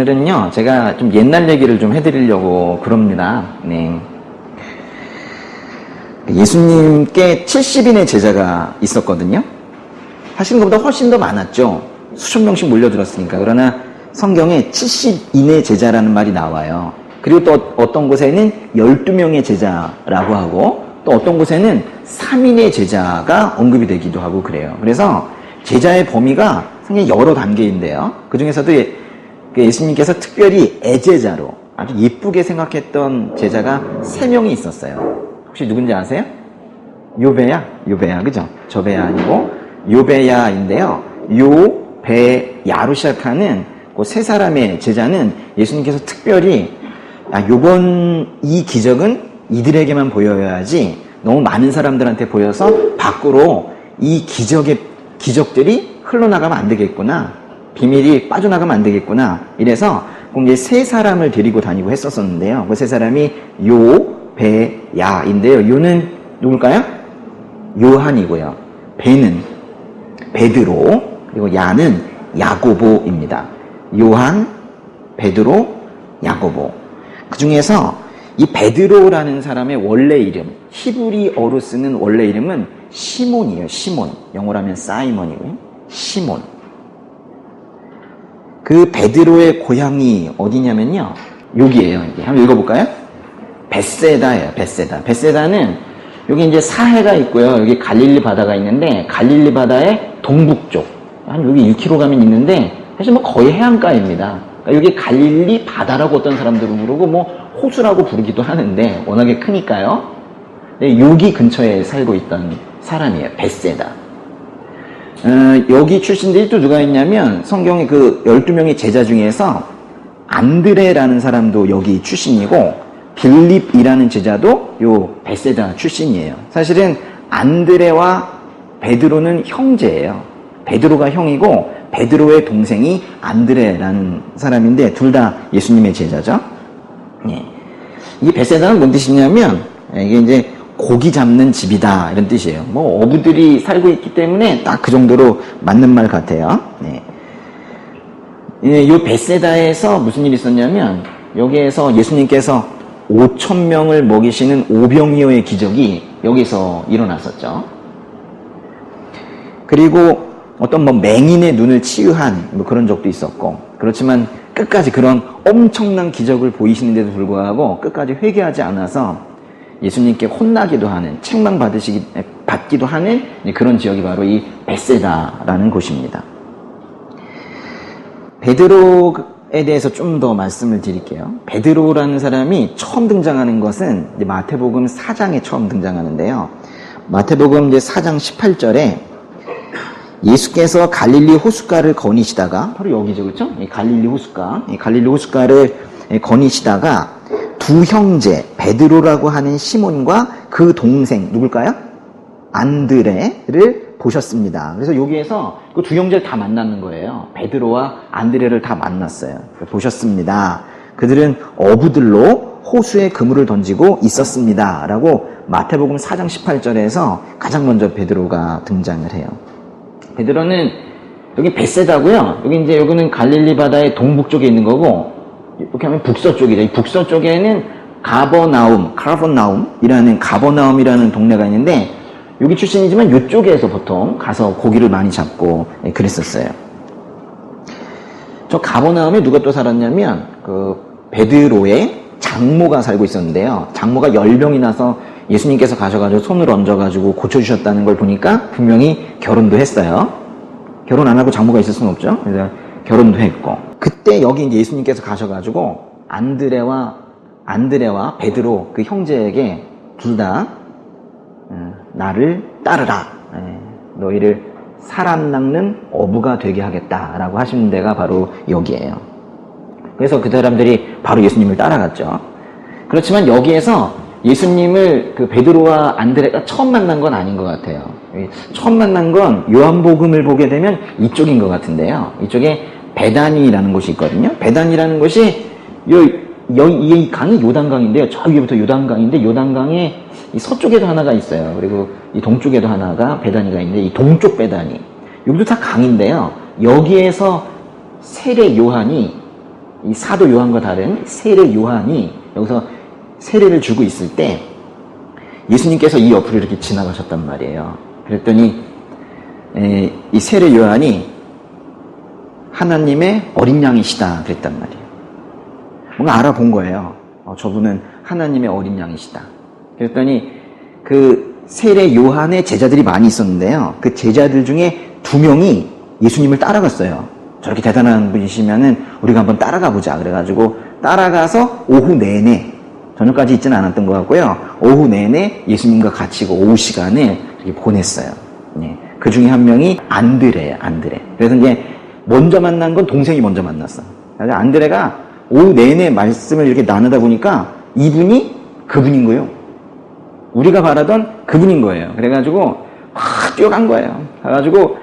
오늘은요, 제가 좀 옛날 얘기를 좀 해드리려고 그럽니다. 네. 예수님께 70인의 제자가 있었거든요. 하시는 것보다 훨씬 더 많았죠. 수천 명씩 몰려들었으니까. 그러나 성경에 70인의 제자라는 말이 나와요. 그리고 또 어떤 곳에는 12명의 제자라고 하고, 또 어떤 곳에는 3인의 제자가 언급이 되기도 하고 그래요. 그래서 제자의 범위가 상당히 여러 단계인데요. 그 중에서도 예수님께서 특별히 애제자로 아주 예쁘게 생각했던 제자가 3명이 있었어요. 혹시 누군지 아세요? 요배야, 그죠? 저배야 아니고 요배야인데요. 요배야로 시작하는 그 3사람의 제자는 예수님께서 특별히 요번 이 기적은 이들에게만 보여야지 너무 많은 사람들한테 보여서 밖으로 이 기적들이 흘러나가면 안 되겠구나. 비밀이 빠져나가면 안 되겠구나. 이래서 이제 3사람을 데리고 다니고 했었는데요. 그 3사람이 요배야인데요. 요는 누굴까요? 요한이고요. 배는 베드로, 그리고 야는 야고보입니다. 요한, 베드로, 야고보. 그 중에서 이 베드로라는 사람의 원래 이름, 히브리어로 쓰는 원래 이름은 시몬이에요. 시몬. 영어로 하면 사이먼이고요. 시몬. 그 베드로의 고향이 어디냐면요. 여기에요. 한번 읽어볼까요? 벳세다예요. 벳세다. 벳세다는 여기 이제 사해가 있고요. 여기 갈릴리 바다가 있는데 갈릴리 바다의 동북쪽. 한 여기 1km 가면 있는데 사실 뭐 거의 해안가입니다. 그러니까 여기 갈릴리 바다라고 어떤 사람들은 부르고 뭐 호수라고 부르기도 하는데 워낙에 크니까요. 여기 근처에 살고 있던 사람이에요. 벳세다. 여기 출신들이 또 누가 있냐면 성경의 그 12명의 제자 중에서 안드레라는 사람도 여기 출신이고 빌립이라는 제자도 요 벳세다 출신이에요. 사실은 안드레와 베드로는 형제예요. 베드로가 형이고 베드로의 동생이 안드레라는 사람인데 둘 다 예수님의 제자죠. 예. 이 벳세다는 뭔 뜻이냐면 이게 이제 고기 잡는 집이다 이런 뜻이에요. 뭐 어부들이 살고 있기 때문에 딱 그 정도로 맞는 말 같아요. 네. 이 벳세다에서 무슨 일이 있었냐면 여기에서 예수님께서 5,000명을 먹이시는 오병이어의 기적이 여기서 일어났었죠. 그리고 어떤 뭐 맹인의 눈을 치유한 뭐 그런 적도 있었고, 그렇지만 끝까지 그런 엄청난 기적을 보이시는데도 불구하고 끝까지 회개하지 않아서 예수님께 혼나기도 하는, 책망받기도 하는 그런 지역이 바로 이 벳세다라는 곳입니다. 베드로에 대해서 좀 더 말씀을 드릴게요. 베드로라는 사람이 처음 등장하는 것은 이제 마태복음 4장에 처음 등장하는데요. 마태복음 이제 4장 18절에 예수께서 갈릴리 호숫가를 거니시다가, 바로 여기죠, 그렇죠? 이 갈릴리 호숫가, 이 갈릴리 호숫가를 거니시다가 두 형제 베드로라고 하는 시몬과 그 동생 누굴까요? 안드레를 보셨습니다. 그래서 여기에서 그 두 형제를 다 만나는 거예요. 베드로와 안드레를 다 만났어요. 보셨습니다. 그들은 어부들로 호수에 그물을 던지고 있었습니다. 라고 마태복음 4장 18절에서 가장 먼저 베드로가 등장을 해요. 베드로는 여기 벳세다고요. 여기는 갈릴리 바다의 동북쪽에 있는 거고, 이렇게 하면 북서쪽이죠. 이 북서쪽에는 가버나움이라는 동네가 있는데, 여기 출신이지만 이쪽에서 보통 가서 고기를 많이 잡고 그랬었어요. 저 가버나움에 누가 또 살았냐면 그 베드로의 장모가 살고 있었는데요. 장모가 열병이 나서 예수님께서 가셔가지고 손을 얹어가지고 고쳐주셨다는 걸 보니까 분명히 결혼도 했어요. 결혼 안 하고 장모가 있을 수는 없죠. 그래서 결혼도 했고, 그때 여기 이제 예수님께서 가셔가지고 안드레와 베드로 그 형제에게 둘 다 나를 따르라. 너희를 사람 낚는 어부가 되게 하겠다라고 하시는 데가 바로 여기예요. 그래서 그 사람들이 바로 예수님을 따라갔죠. 그렇지만 여기에서 예수님을 그 베드로와 안드레가 처음 만난 건 아닌 것 같아요. 처음 만난 건 요한복음을 보게 되면 이쪽인 것 같은데요. 이쪽에 베다니라는 곳이 있거든요. 베다니라는 곳이 이 강이 요단강인데요. 저 위에부터 요단강인데 요단강의 이 서쪽에도 하나가 있어요. 그리고 이 동쪽에도 하나가 베다니가 있는데 이 동쪽 베다니, 여기도 다 강인데요. 여기에서 세례 요한이 이 사도 요한과 다른 세례 요한이 여기서 세례를 주고 있을 때 예수님께서 이 옆으로 이렇게 지나가셨단 말이에요. 그랬더니 이 세례 요한이 하나님의 어린 양이시다 그랬단 말이에요. 뭔가 알아본 거예요. 저분은 하나님의 어린 양이시다. 그랬더니 그 세례 요한의 제자들이 많이 있었는데요. 그 제자들 중에 2명이 예수님을 따라갔어요. 저렇게 대단한 분이시면은 우리가 한번 따라가 보자. 그래가지고 따라가서 오후 내내, 저녁까지 있지는 않았던 것 같고요. 오후 내내 예수님과 같이 그 오후 시간을 이렇게 보냈어요. 네. 그 중에 한 명이 안드레예요. 안드레. 그래서 이제 먼저 만난 건 동생이 먼저 만났어. 그래서 안드레가 오후 내내 말씀을 이렇게 나누다 보니까 이분이 그분인 거예요. 우리가 바라던 그분인 거예요. 그래가지고 막 뛰어간 거예요. 가가지고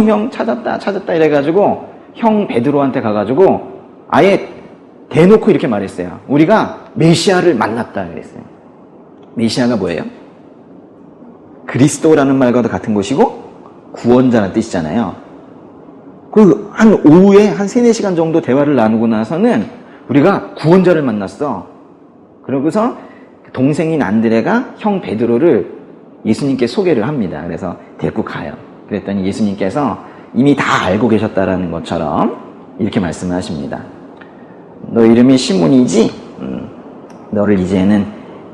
형 찾았다 이래가지고 형 베드로한테 가가지고 아예 대놓고 이렇게 말했어요. 우리가 메시아를 만났다 그랬어요. 메시아가 뭐예요? 그리스도라는 말과도 같은 것이고 구원자라는 뜻이잖아요. 그 한 오후에 한 3-4시간 정도 대화를 나누고 나서는 우리가 구원자를 만났어. 그러고서 동생인 안드레가 형 베드로를 예수님께 소개를 합니다. 그래서 데리고 가요. 그랬더니 예수님께서 이미 다 알고 계셨다라는 것처럼 이렇게 말씀을 하십니다. 너 이름이 시몬이지? 너를 이제는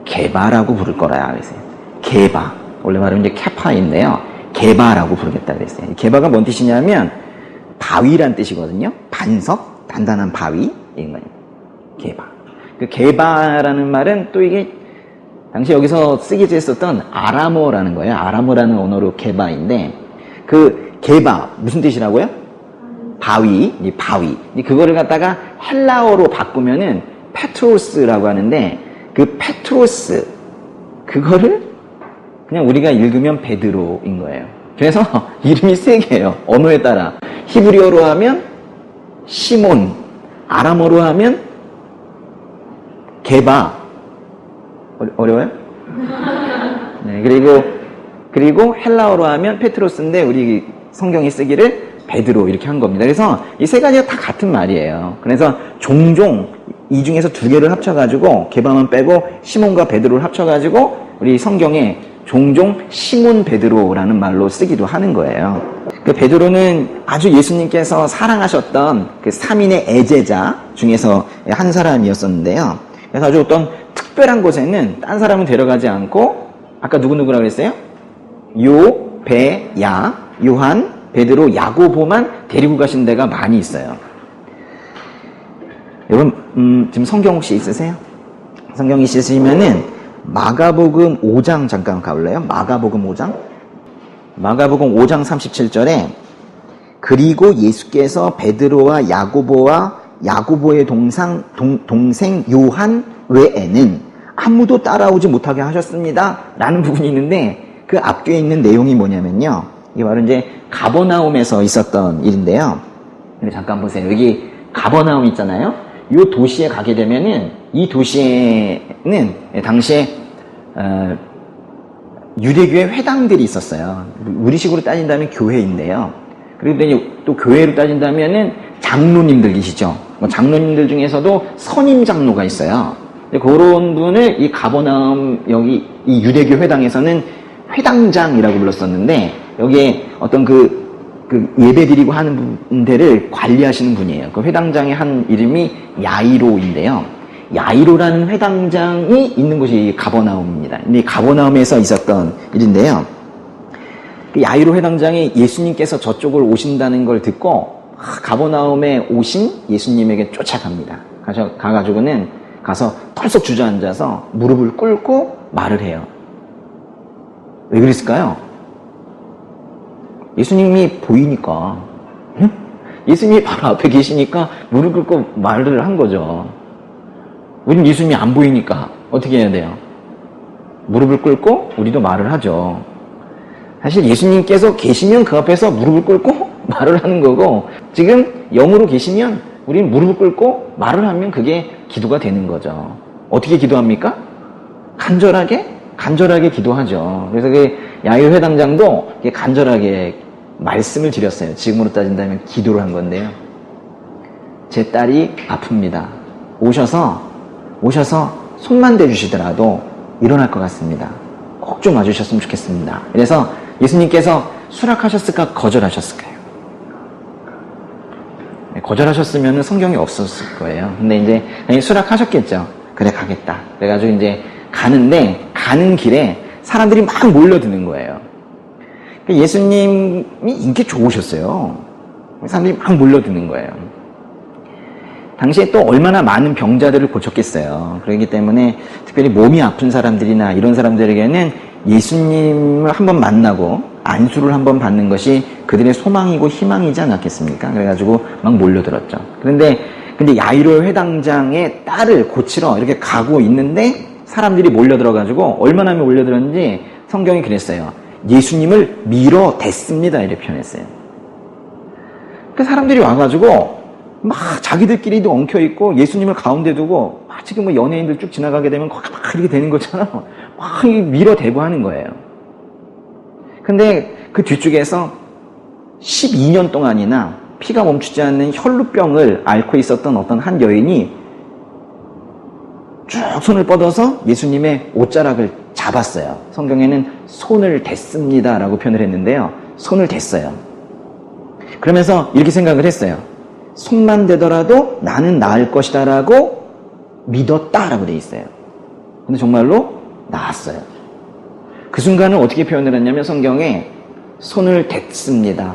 게바라고 부를 거라 그랬어요. 게바. 원래 말하면 이제 캐파인데요. 게바라고 부르겠다 그랬어요. 게바가 뭔 뜻이냐면 바위란 뜻이거든요. 반석, 단단한 바위 이런 거예요. 게바. 그 게바라는 말은 또 이게 당시 여기서 쓰기도 했었던 아람어라는 거예요. 아람어라는 언어로 게바인데 그 게바 무슨 뜻이라고요? 바위, 이 바위. 그거를 갖다가 헬라어로 바꾸면은 페트로스라고 하는데 그 페트로스 그거를 그냥 우리가 읽으면 베드로인 거예요. 그래서 이름이 3개예요. 언어에 따라. 히브리어로 하면 시몬, 아람어로 하면 게바. 어려워요? 네, 그리고 헬라어로 하면 페트로스인데 우리 성경이 쓰기를 베드로 이렇게 한 겁니다. 그래서 이 3가지가 다 같은 말이에요. 그래서 종종 이 중에서 2개를 합쳐가지고 게바만 빼고 시몬과 베드로를 합쳐가지고 우리 성경에 종종 시몬 베드로라는 말로 쓰기도 하는 거예요. 그 베드로는 아주 예수님께서 사랑하셨던 그 3인의 애제자 중에서 한 사람이었었는데요. 그래서 아주 어떤 특별한 곳에는 딴 사람은 데려가지 않고 아까 누구누구라고 그랬어요? 요, 배, 야, 요한, 베드로, 야고보만 데리고 가신 데가 많이 있어요. 여러분 지금 성경 혹시 있으세요? 성경 있으시면은 마가복음 5장 잠깐 가볼래요? 마가복음 5장? 마가복음 5장 37절에 그리고 예수께서 베드로와 야고보와 야고보의 동생 요한 외에는 아무도 따라오지 못하게 하셨습니다. 라는 부분이 있는데 그 앞뒤에 있는 내용이 뭐냐면요. 이게 바로 이제 가버나움에서 있었던 일인데요. 근데 잠깐 보세요. 여기 가버나움 있잖아요. 이 도시에 가게 되면은 이 도시에는 당시에 유대교의 회당들이 있었어요. 우리식으로 따진다면 교회인데요. 그리고 또 교회로 따진다면은 장로님들 계시죠. 장로님들 중에서도 선임 장로가 있어요. 그런 분을 이 가버나움 여기 이 유대교 회당에서는 회당장이라고 불렀었는데 여기에 어떤 그 예배드리고 하는 분들을 관리하시는 분이에요. 그 회당장의 한 이름이 야이로인데요. 야이로라는 회당장이 있는 곳이 가버나움입니다. 근데 가버나움에서 있었던 일인데요. 그 야이로 회당장이 예수님께서 저쪽을 오신다는 걸 듣고 가버나움에 오신 예수님에게 쫓아갑니다. 가가지고는 가서 털썩 주저앉아서 무릎을 꿇고 말을 해요. 왜 그랬을까요? 예수님이 보이니까, 응? 예수님이 바로 앞에 계시니까 무릎 꿇고 말을 한 거죠. 우리는 예수님이 안 보이니까 어떻게 해야 돼요? 무릎을 꿇고 우리도 말을 하죠. 사실 예수님께서 계시면 그 앞에서 무릎을 꿇고 말을 하는 거고 지금 영으로 계시면 우리는 무릎을 꿇고 말을 하면 그게 기도가 되는 거죠. 어떻게 기도합니까? 간절하게 기도하죠. 그래서 그 야이로 회당장도 간절하게 말씀을 드렸어요. 지금으로 따진다면 기도를 한 건데요. 제 딸이 아픕니다. 오셔서 손만 대주시더라도 일어날 것 같습니다. 꼭 좀 와주셨으면 좋겠습니다. 그래서 예수님께서 수락하셨을까 거절하셨을까요? 거절하셨으면 성경이 없었을 거예요. 근데 이제 당연히 수락하셨겠죠. 그래 가겠다. 그래가지고 이제 가는데 가는 길에 사람들이 막 몰려드는 거예요. 예수님이 인기 좋으셨어요. 사람들이 막 몰려드는 거예요. 당시에 또 얼마나 많은 병자들을 고쳤겠어요. 그렇기 때문에 특별히 몸이 아픈 사람들이나 이런 사람들에게는 예수님을 한번 만나고 안수를 한번 받는 것이 그들의 소망이고 희망이지 않았겠습니까? 그래가지고 막 몰려들었죠. 근데 야이로 회당장의 딸을 고치러 이렇게 가고 있는데 사람들이 몰려들어가지고 얼마나 몰려들었는지 성경이 그랬어요. 예수님을 밀어댔습니다. 이렇게 표현했어요. 그 사람들이 와가지고 막 자기들끼리도 엉켜있고 예수님을 가운데 두고 막 지금 뭐 연예인들 쭉 지나가게 되면 막 이렇게 되는 것처럼 막 밀어대고 하는 거예요. 근데 그 뒤쪽에서 12년 동안이나 피가 멈추지 않는 혈루병을 앓고 있었던 어떤 한 여인이 쭉 손을 뻗어서 예수님의 옷자락을 잡았어요. 성경에는 손을 댔습니다 라고 표현을 했는데요. 손을 댔어요. 그러면서 이렇게 생각을 했어요. 손만 대더라도 나는 나을 것이다 라고 믿었다 라고 돼 있어요. 근데 정말로 나았어요. 그 순간을 어떻게 표현을 했냐면 성경에 손을 댔습니다.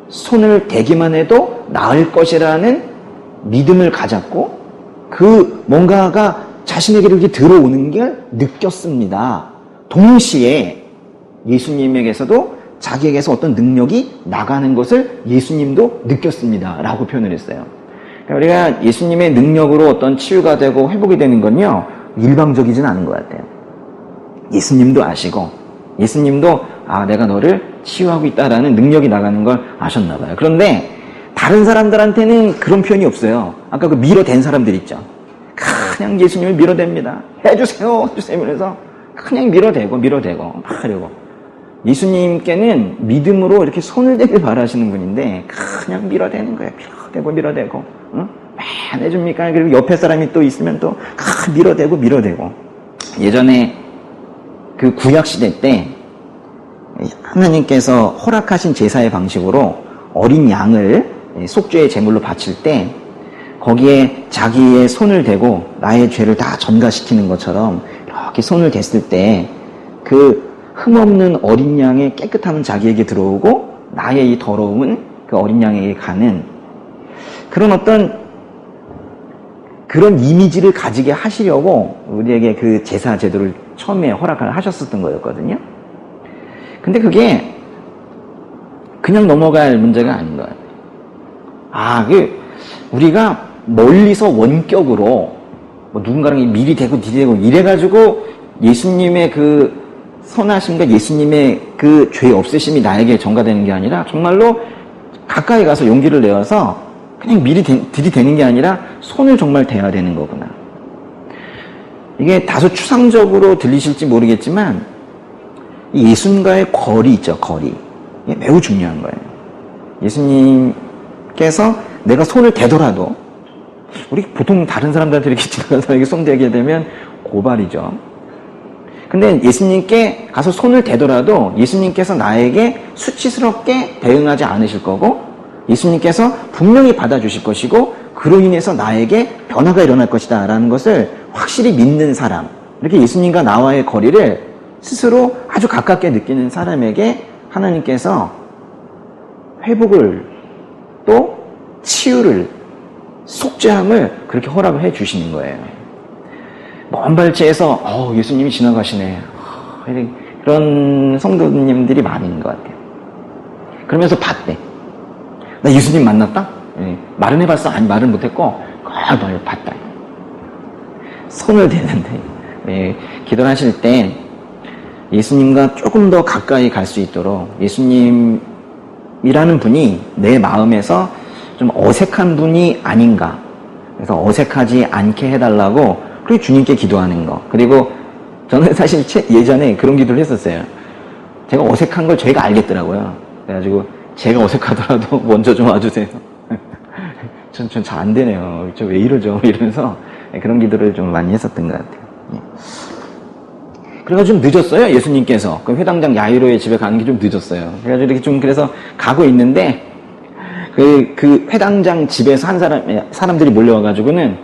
손을 대기만 해도 나을 것이라는 믿음을 가졌고 그 뭔가가 자신에게 이렇게 들어오는 걸 느꼈습니다. 동시에 예수님에게서도 자기에게서 어떤 능력이 나가는 것을 예수님도 느꼈습니다. 라고 표현을 했어요. 그러니까 우리가 예수님의 능력으로 어떤 치유가 되고 회복이 되는 건요, 일방적이진 않은 것 같아요. 예수님도 아시고, 예수님도, 내가 너를 치유하고 있다라는 능력이 나가는 걸 아셨나 봐요. 그런데, 다른 사람들한테는 그런 표현이 없어요. 아까 그 밀어댄 사람들 있죠. 그냥 예수님을 밀어댑니다. 해주세요, 해주세요. 그래서 그냥 밀어대고, 막 하려고. 예수님께는 믿음으로 이렇게 손을 대길 바라시는 분인데 그냥 밀어대는 거예요. 밀어대고 응? 왜 해줍니까? 그리고 옆에 사람이 또 있으면 또 밀어대고 예전에 그 구약시대 때 하나님께서 허락하신 제사의 방식으로 어린 양을 속죄의 제물로 바칠 때 거기에 자기의 손을 대고 나의 죄를 다 전가시키는 것처럼 이렇게 손을 댔을 때 그 흠없는 어린 양의 깨끗함은 자기에게 들어오고 나의 이 더러움은 그 어린 양에게 가는 그런 어떤 그런 이미지를 가지게 하시려고 우리에게 그 제사 제도를 처음에 허락을 하셨었던 거였거든요. 근데 그게 그냥 넘어갈 문제가 아닌 것 같아요. 우리가 멀리서 원격으로 뭐 누군가랑 미리 대고 이래가지고 예수님의 그 선하심과 예수님의 그 죄 없으심이 나에게 전가되는 게 아니라 정말로 가까이 가서 용기를 내어서 그냥 미리 들이대는 게 아니라 손을 정말 대야 되는 거구나. 이게 다소 추상적으로 들리실지 모르겠지만 예수님과의 거리 있죠, 거리. 이게 매우 중요한 거예요. 예수님께서 내가 손을 대더라도 우리 보통 다른 사람들한테 이렇게 지나가는 사람에게 손 대게 되면 고발이죠. 근데 예수님께 가서 손을 대더라도 예수님께서 나에게 수치스럽게 대응하지 않으실 거고 예수님께서 분명히 받아주실 것이고 그로 인해서 나에게 변화가 일어날 것이다 라는 것을 확실히 믿는 사람, 이렇게 예수님과 나와의 거리를 스스로 아주 가깝게 느끼는 사람에게 하나님께서 회복을 또 치유를 속죄함을 그렇게 허락을 해 주시는 거예요. 먼 발치에서 예수님이 지나가시네 그런 성도님들이 많은 것 같아요. 그러면서 봤대. 나 예수님 만났다? 말은 해봤어? 아니 말은 못했고 봤다. 손을 대는데 기도를 하실 때 예수님과 조금 더 가까이 갈 수 있도록 예수님이라는 분이 내 마음에서 좀 어색한 분이 아닌가, 그래서 어색하지 않게 해달라고 그리고 주님께 기도하는 거. 그리고 저는 사실 예전에 그런 기도를 했었어요. 제가 어색한 걸 제가 알겠더라고요. 그래가지고 제가 어색하더라도 먼저 좀 와주세요. 전 잘 안 되네요. 저 왜 이러죠? 이러면서 그런 기도를 좀 많이 했었던 것 같아요. 예. 그래가지고 좀 늦었어요. 예수님께서 그 회당장 야이로의 집에 가는 게 좀 늦었어요. 그래가지고 이렇게 좀 그래서 가고 있는데 그 회당장 집에서 한 사람들이 몰려와가지고는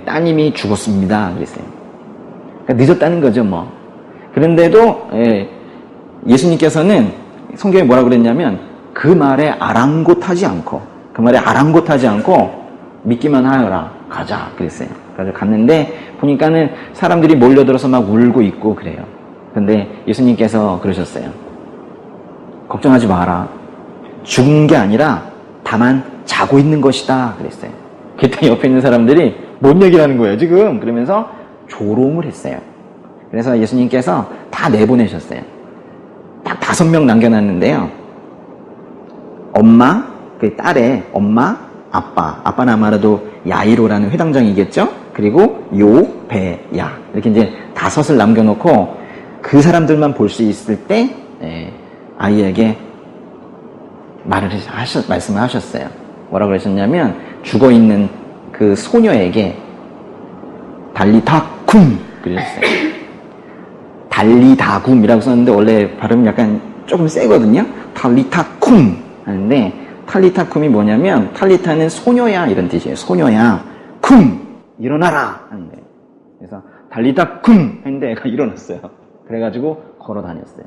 따님이 죽었습니다. 그랬어요. 그러니까 늦었다는 거죠, 뭐. 그런데도 예수님께서는 성경에 뭐라고 그랬냐면 그 말에 아랑곳하지 않고 믿기만 하여라. 가자. 그랬어요. 그래서 갔는데 보니까는 사람들이 몰려들어서 막 울고 있고 그래요. 근데 예수님께서 그러셨어요. 걱정하지 마라. 죽은 게 아니라 다만 자고 있는 것이다. 그랬어요. 그때 옆에 있는 사람들이 뭔 얘기를 하는 거예요, 지금? 그러면서 조롱을 했어요. 그래서 예수님께서 다 내보내셨어요. 딱 5명 남겨놨는데요. 엄마, 그 딸의 엄마, 아빠는 아마도 야이로라는 회당장이겠죠? 그리고 요배야. 이렇게 이제 5을 남겨놓고 그 사람들만 볼 수 있을 때, 아이에게 말씀을 하셨어요. 뭐라고 그러셨냐면, 죽어있는 그 소녀에게 달리타쿰! 그러셨어요. 달리다굼이라고 썼는데 원래 발음이 약간 조금 세거든요. 달리타쿰 하는데 탈리타쿰이 뭐냐면 탈리타는 소녀야 이런 뜻이에요. 소녀야 쿰 일어나라 하는 거예요. 그래서 달리타쿰 했는데 애가 일어났어요. 그래가지고 걸어 다녔어요.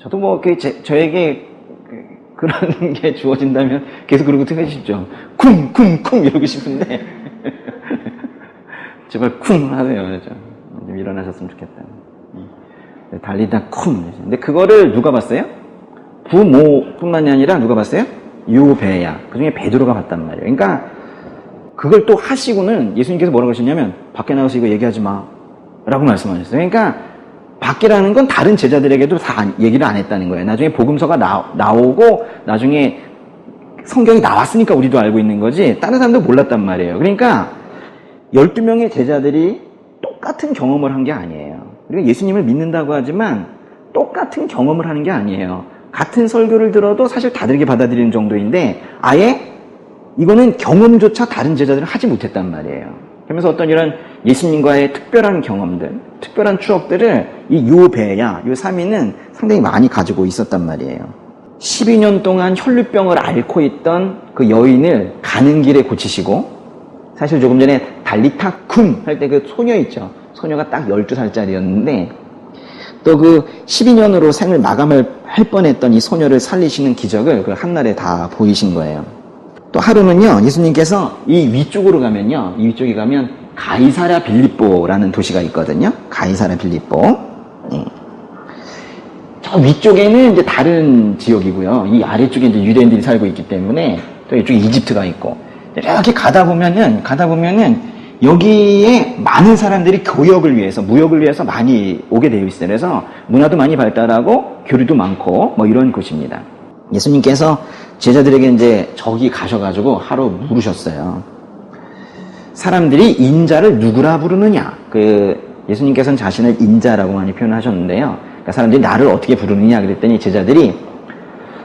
저도 뭐 저에게 그런 게 주어진다면 계속 그러고 싶죠. 쿵쿵쿵 이러고 싶은데 제발 쿵 하세요. 좀 일어나셨으면 좋겠다. 달리다 쿵. 근데 그거를 누가 봤어요? 부모뿐만이 아니라 누가 봤어요? 요배야. 그 중에 베드로가 봤단 말이에요. 그러니까 그걸 또 하시고는 예수님께서 뭐라고 하셨냐면 밖에 나가서 이거 얘기하지 마 라고 말씀하셨어요. 그러니까 밖이라는 건 다른 제자들에게도 다 얘기를 안 했다는 거예요. 나중에 복음서가 나오고 나중에 성경이 나왔으니까 우리도 알고 있는 거지 다른 사람도 몰랐단 말이에요. 그러니까 12명의 제자들이 똑같은 경험을 한 게 아니에요. 우리가 예수님을 믿는다고 하지만 똑같은 경험을 하는 게 아니에요. 같은 설교를 들어도 사실 다르게 받아들이는 정도인데 아예 이거는 경험조차 다른 제자들은 하지 못했단 말이에요. 그러면서 어떤 이런 예수님과의 특별한 경험들, 특별한 추억들을 이 요배야, 요 3인은 상당히 많이 가지고 있었단 말이에요. 12년 동안 혈루병을 앓고 있던 그 여인을 가는 길에 고치시고 사실 조금 전에 달리타쿰 할 때 그 소녀 있죠. 소녀가 딱 12살짜리였는데 또 그 12년으로 생을 마감할 뻔했던 이 소녀를 살리시는 기적을 그 한날에 다 보이신 거예요. 또 하루는요, 예수님께서 이 위쪽으로 가면요, 이 위쪽에 가면 가이사랴 빌립보라는 도시가 있거든요. 가이사랴 빌립보. 네. 저 위쪽에는 이제 다른 지역이고요. 이 아래쪽에 이제 유대인들이 살고 있기 때문에 또 이쪽에 이집트가 있고. 이렇게 가다 보면은 여기에 많은 사람들이 교역을 위해서, 무역을 위해서 많이 오게 되어 있어요. 그래서 문화도 많이 발달하고 교류도 많고 뭐 이런 곳입니다. 예수님께서 제자들에게 이제 저기 가셔가지고 하루 물으셨어요. 사람들이 인자를 누구라 부르느냐? 예수님께서는 자신을 인자라고 많이 표현하셨는데요. 그러니까 사람들이 나를 어떻게 부르느냐? 그랬더니 제자들이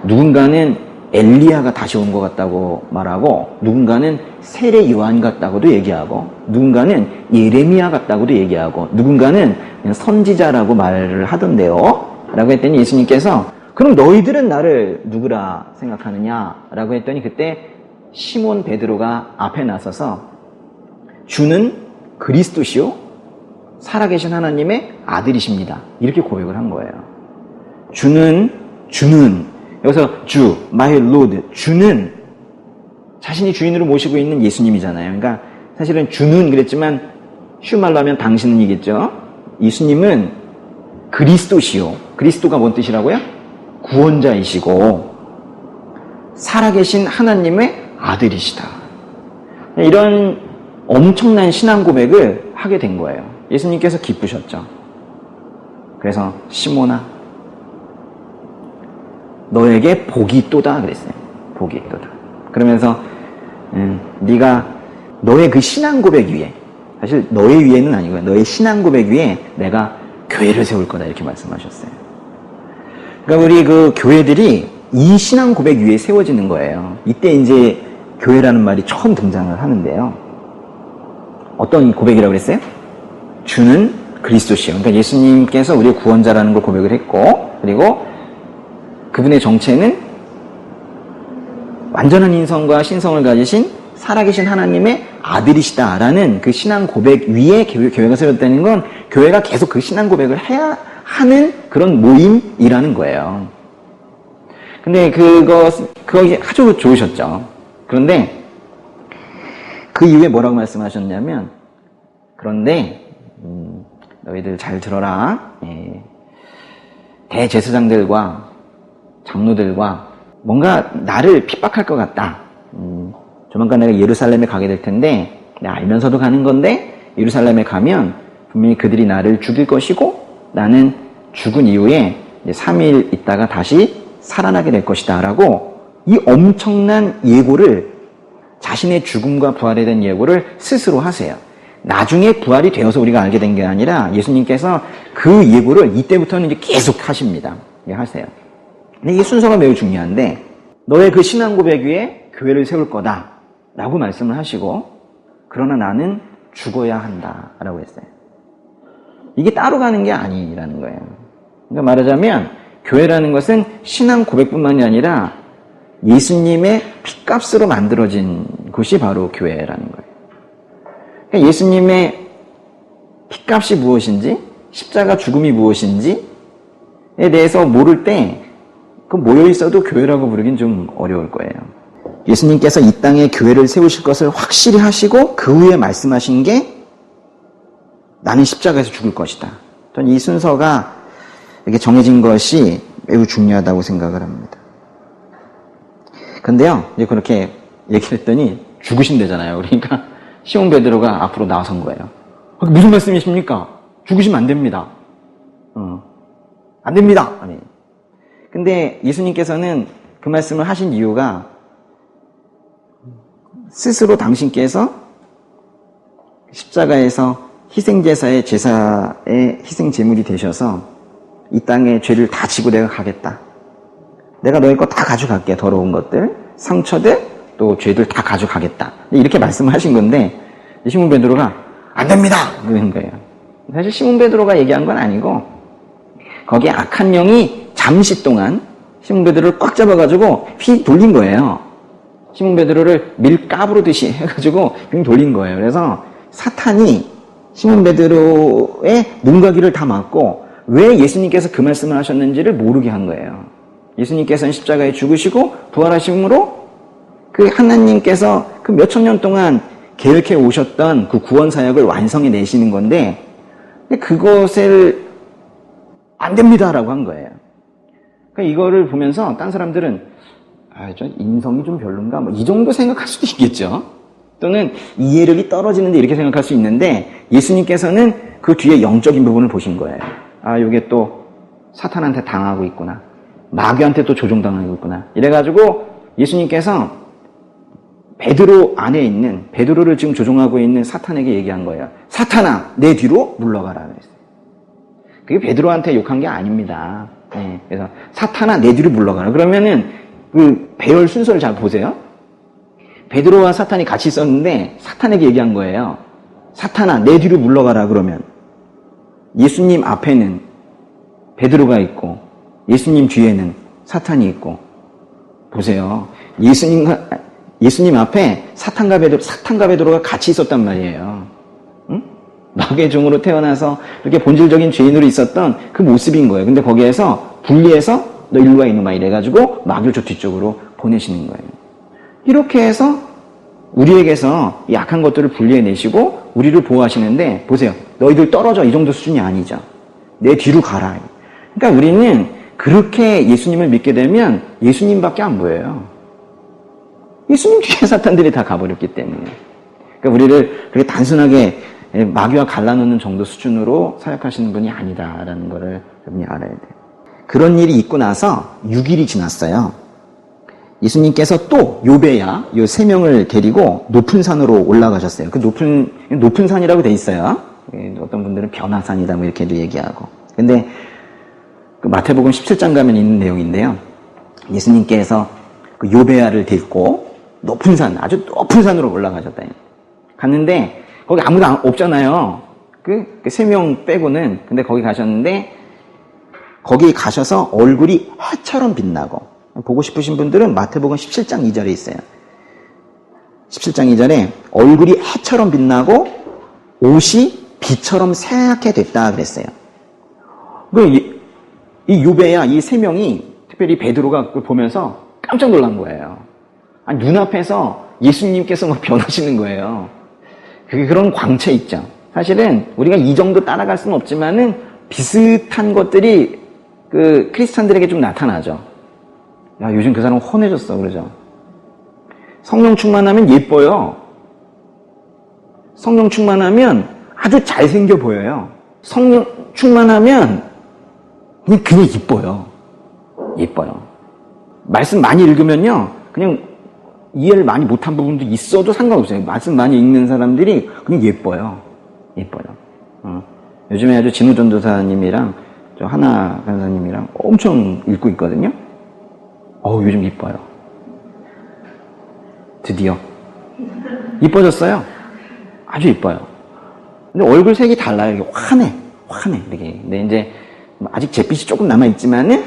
누군가는 엘리야가 다시 온 것 같다고 말하고 누군가는 세례 요한 같다고도 얘기하고 누군가는 예레미야 같다고도 얘기하고 누군가는 그냥 선지자라고 말을 하던데요. 라고 했더니 예수님께서 그럼 너희들은 나를 누구라 생각하느냐? 라고 했더니 그때 시몬 베드로가 앞에 나서서 주는 그리스도시요 살아계신 하나님의 아들이십니다. 이렇게 고백을 한 거예요. 주는 여기서 주, my Lord, 주는 자신이 주인으로 모시고 있는 예수님이잖아요. 그러니까 사실은 주는 그랬지만 쉬운 말로 하면 당신은 이겠죠. 예수님은 그리스도시요. 그리스도가 뭔 뜻이라고요? 구원자이시고 살아계신 하나님의 아들이시다. 이런 엄청난 신앙 고백을 하게 된 거예요. 예수님께서 기쁘셨죠. 그래서 시몬아 너에게 복이 있도다 그랬어요. 복이 있도다. 그러면서 네가 너의 그 신앙 고백 위에 사실 너의 위에는 아니고요. 너의 신앙 고백 위에 내가 교회를 세울 거다 이렇게 말씀하셨어요. 그러니까 우리 그 교회들이 이 신앙 고백 위에 세워지는 거예요. 이때 이제 교회라는 말이 처음 등장을 하는데요. 어떤 고백이라고 그랬어요? 주는 그리스도시요. 그러니까 예수님께서 우리의 구원자라는 걸 고백을 했고, 그리고 그분의 정체는 완전한 인성과 신성을 가지신 살아계신 하나님의 아들이시다라는 그 신앙 고백 위에 교회가 세웠다는 건 교회가 계속 그 신앙 고백을 해야 하는 그런 모임이라는 거예요. 근데 그거 아주 좋으셨죠. 그런데 그 이후에 뭐라고 말씀하셨냐면, 그런데 너희들 잘 들어라. 대제사장들과 장로들과 뭔가 나를 핍박할 것 같다. 조만간 내가 예루살렘에 가게 될 텐데, 내가 알면서도 가는 건데, 예루살렘에 가면 분명히 그들이 나를 죽일 것이고, 나는 죽은 이후에 3일 있다가 다시 살아나게 될 것이다. 라고 이 엄청난 예고를, 자신의 죽음과 부활에 대한 예고를 스스로 하세요. 나중에 부활이 되어서 우리가 알게 된 게 아니라 예수님께서 그 예고를 이때부터는 이제 계속 하십니다. 하세요. 근데 이 순서가 매우 중요한데, 너의 그 신앙 고백 위에 교회를 세울 거다 라고 말씀을 하시고, 그러나 나는 죽어야 한다 라고 했어요. 이게 따로 가는 게 아니라는 거예요. 그러니까 말하자면 교회라는 것은 신앙 고백뿐만이 아니라 예수님의 핏값으로 만들어진 곳이 바로 교회라는 거예요. 그러니까 예수님의 핏값이 무엇인지, 십자가 죽음이 무엇인지에 대해서 모를 때 그 모여있어도 교회라고 부르긴 좀 어려울 거예요. 예수님께서 이 땅에 교회를 세우실 것을 확실히 하시고 그 후에 말씀하신 게 나는 십자가에서 죽을 것이다. 저는 이 순서가 이렇게 정해진 것이 매우 중요하다고 생각을 합니다. 근데요, 이제 그렇게 얘기를 했더니 죽으신대잖아요. 그러니까 시몬 베드로가 앞으로 나선 거예요. 무슨 말씀이십니까? 죽으시면 안 됩니다. 안 됩니다. 아니. 근데 예수님께서는 그 말씀을 하신 이유가 스스로 당신께서 십자가에서 희생제사의 제사의 희생제물이 되셔서 이 땅의 죄를 다 지고 내가 가겠다. 내가 너희 거 다 가져갈게. 더러운 것들, 상처들, 또 죄들 다 가져가겠다. 이렇게 말씀을 하신 건데 시몬 베드로가 안 됩니다. 그러는 거예요. 사실 시몬 베드로가 얘기한 건 아니고 거기에 악한 영이 잠시 동안 시몬 베드로를 꽉 잡아가지고 휙 돌린 거예요. 시몬 베드로를 밀가부르듯이 해가지고 빙 돌린 거예요. 그래서 사탄이 시몬 베드로의 눈과 귀를 다 막고 왜 예수님께서 그 말씀을 하셨는지를 모르게 한 거예요. 예수님께서는 십자가에 죽으시고 부활하심으로 그 하나님께서 그 몇천 년 동안 계획해 오셨던 그 구원 사역을 완성해 내시는 건데 그것을 안 됩니다라고 한 거예요. 그러니까 이거를 보면서 딴 사람들은 저 인성이 좀 별론가 뭐 이 정도 생각할 수도 있겠죠. 또는 이해력이 떨어지는데 이렇게 생각할 수 있는데 예수님께서는 그 뒤에 영적인 부분을 보신 거예요. 이게 또 사탄한테 당하고 있구나. 마귀한테 또 조종당하고 있구나. 이래가지고 예수님께서 베드로 안에 있는, 베드로를 지금 조종하고 있는 사탄에게 얘기한 거예요. 사탄아, 내 뒤로 물러가라. 그랬어요. 그게 베드로한테 욕한 게 아닙니다. 네, 그래서 사탄아, 내 뒤로 물러가라. 그러면은 그 배열 순서를 잘 보세요. 베드로와 사탄이 같이 있었는데 사탄에게 얘기한 거예요. 사탄아, 내 뒤로 물러가라. 그러면 예수님 앞에는 베드로가 있고 예수님 뒤에는 사탄이 있고, 보세요. 예수님 앞에 사탄과 베드로가 같이 있었단 말이에요. 응? 마귀의 종으로 태어나서 이렇게 본질적인 죄인으로 있었던 그 모습인 거예요. 근데 거기에서 분리해서 너 일로 와 이놈아 이래가지고 마귀를 저 뒤쪽으로 보내시는 거예요. 이렇게 해서 우리에게서 약한 것들을 분리해내시고 우리를 보호하시는데, 보세요. 너희들 떨어져 이 정도 수준이 아니죠. 내 뒤로 가라. 그러니까 우리는 그렇게 예수님을 믿게 되면 예수님밖에 안 보여요. 예수님 뒤에 사탄들이 다 가버렸기 때문에. 그러니까 우리를 그렇게 단순하게 마귀와 갈라놓는 정도 수준으로 사역하시는 분이 아니다라는 거를 여러분이 알아야 돼요. 그런 일이 있고 나서 6일이 지났어요. 예수님께서 또 요배야, 요 3명을 데리고 높은 산으로 올라가셨어요. 그 높은 산이라고 돼 있어요. 어떤 분들은 변화산이다 뭐 이렇게도 얘기하고. 근데 그 마태복음 17장 가면 있는 내용인데요. 예수님께서 그 요배아를 데리고 높은 산, 아주 높은 산으로 올라가셨다. 갔는데 거기 아무도 없잖아요. 그 3명 빼고는. 근데 거기 가셨는데 거기 가셔서 얼굴이 해처럼 빛나고, 보고 싶으신 분들은 마태복음 17장 2절에 있어요. 17장 2절에 얼굴이 해처럼 빛나고 옷이 비처럼 새하얗게 됐다 그랬어요. 이 요배야, 이 3명이, 특별히 베드로가 그걸 보면서 깜짝 놀란 거예요. 아니, 눈앞에서 예수님께서 막 변하시는 거예요. 그런 광채 있죠. 사실은 우리가 이 정도 따라갈 수는 없지만은 비슷한 것들이 그 크리스찬들에게 좀 나타나죠. 야, 요즘 그 사람 혼해졌어, 그러죠. 성령 충만하면 예뻐요. 성령 충만하면 아주 잘생겨 보여요. 성령 충만하면 그냥 이뻐요. 예뻐요. 말씀 많이 읽으면요, 그냥 이해를 많이 못한 부분도 있어도 상관없어요. 말씀 많이 읽는 사람들이 그냥 예뻐요. 요즘에 아주 진우 전도사님이랑 저 하나 간사님이랑 엄청 읽고 있거든요. 요즘 이뻐요. 드디어 이뻐졌어요. 아주 이뻐요. 근데 얼굴 색이 달라요. 이게 환해 이렇게. 근데 이제 아직 잿빛이 조금 남아 있지만은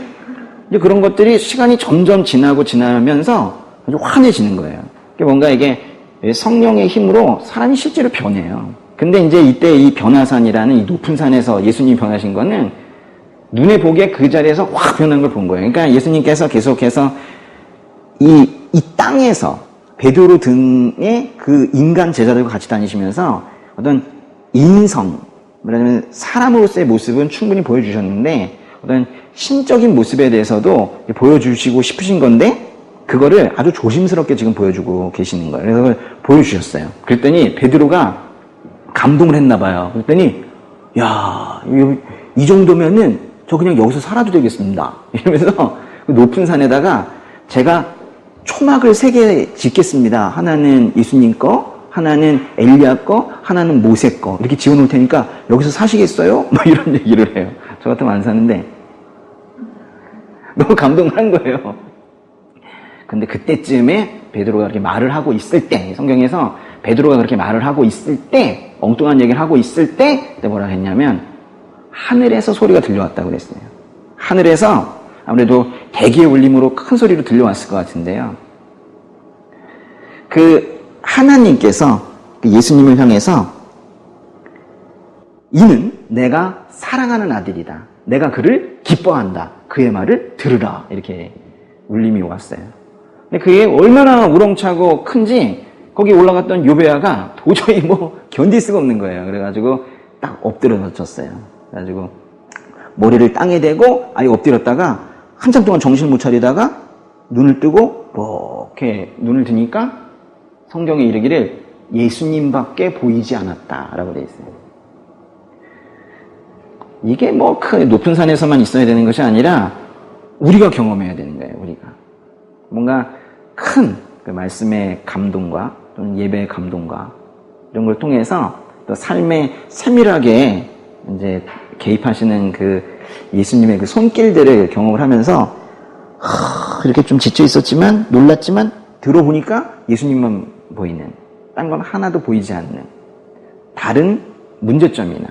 이제 그런 것들이 시간이 점점 지나면서 아주 환해지는 거예요. 뭔가 이게 성령의 힘으로 사람이 실제로 변해요. 근데 이제 이때 이 변화산이라는 이 높은 산에서 예수님이 변하신 거는 눈에 보기에 그 자리에서 확 변한 걸 본 거예요. 그러니까 예수님께서 계속해서 이 땅에서 베드로 등의 그 인간 제자들과 같이 다니시면서 어떤 인성, 말하자면 사람으로서의 모습은 충분히 보여주셨는데 어떤 신적인 모습에 대해서도 보여주시고 싶으신 건데 그거를 아주 조심스럽게 지금 보여주고 계시는 거예요. 그래서 그걸 보여주셨어요. 그랬더니 베드로가 감동을 했나 봐요. 그랬더니 야, 이 정도면은 저 그냥 여기서 살아도 되겠습니다. 이러면서 그 높은 산에다가 제가 초막을 3개 짓겠습니다. 하나는 예수님 거, 하나는 엘리야 거, 하나는 모세 거 이렇게 지어놓을 테니까 여기서 사시겠어요? 뭐 이런 얘기를 해요. 저 같으면 안 사는데 너무 감동을 한 거예요. 근데 그때쯤에 베드로가 그렇게 말을 하고 있을 때, 성경에서 베드로가 그렇게 말을 하고 있을 때, 엉뚱한 얘기를 하고 있을 때 뭐라 했냐면 하늘에서 소리가 들려왔다고 그랬어요. 하늘에서 아무래도 대기의 울림으로 큰 소리로 들려왔을 것 같은데요. 그 하나님께서 예수님을 향해서 이는 내가 사랑하는 아들이다. 내가 그를 기뻐한다. 그의 말을 들으라. 이렇게 울림이 왔어요. 근데 그게 얼마나 우렁차고 큰지 거기 올라갔던 요배아가 도저히 견딜 수가 없는 거예요. 그래가지고 딱 엎드려졌어요. 그래가지고 머리를 땅에 대고 아예 엎드렸다가 한참 동안 정신을 못 차리다가 눈을 뜨고 이렇게 눈을 드니까 성경에 이르기를 예수님밖에 보이지 않았다라고 되어 있어요. 이게 큰 높은 산에서만 있어야 되는 것이 아니라 우리가 경험해야 되는 거예요. 우리가 뭔가 큰 그 말씀의 감동과 또는 예배의 감동과 이런 걸 통해서 또 삶에 세밀하게 이제 개입하시는 그 예수님의 그 손길들을 경험을 하면서 이렇게 좀 지쳐 있었지만 놀랐지만 들어보니까 예수님만 보이는, 딴 건 하나도 보이지 않는 다른 문제점이나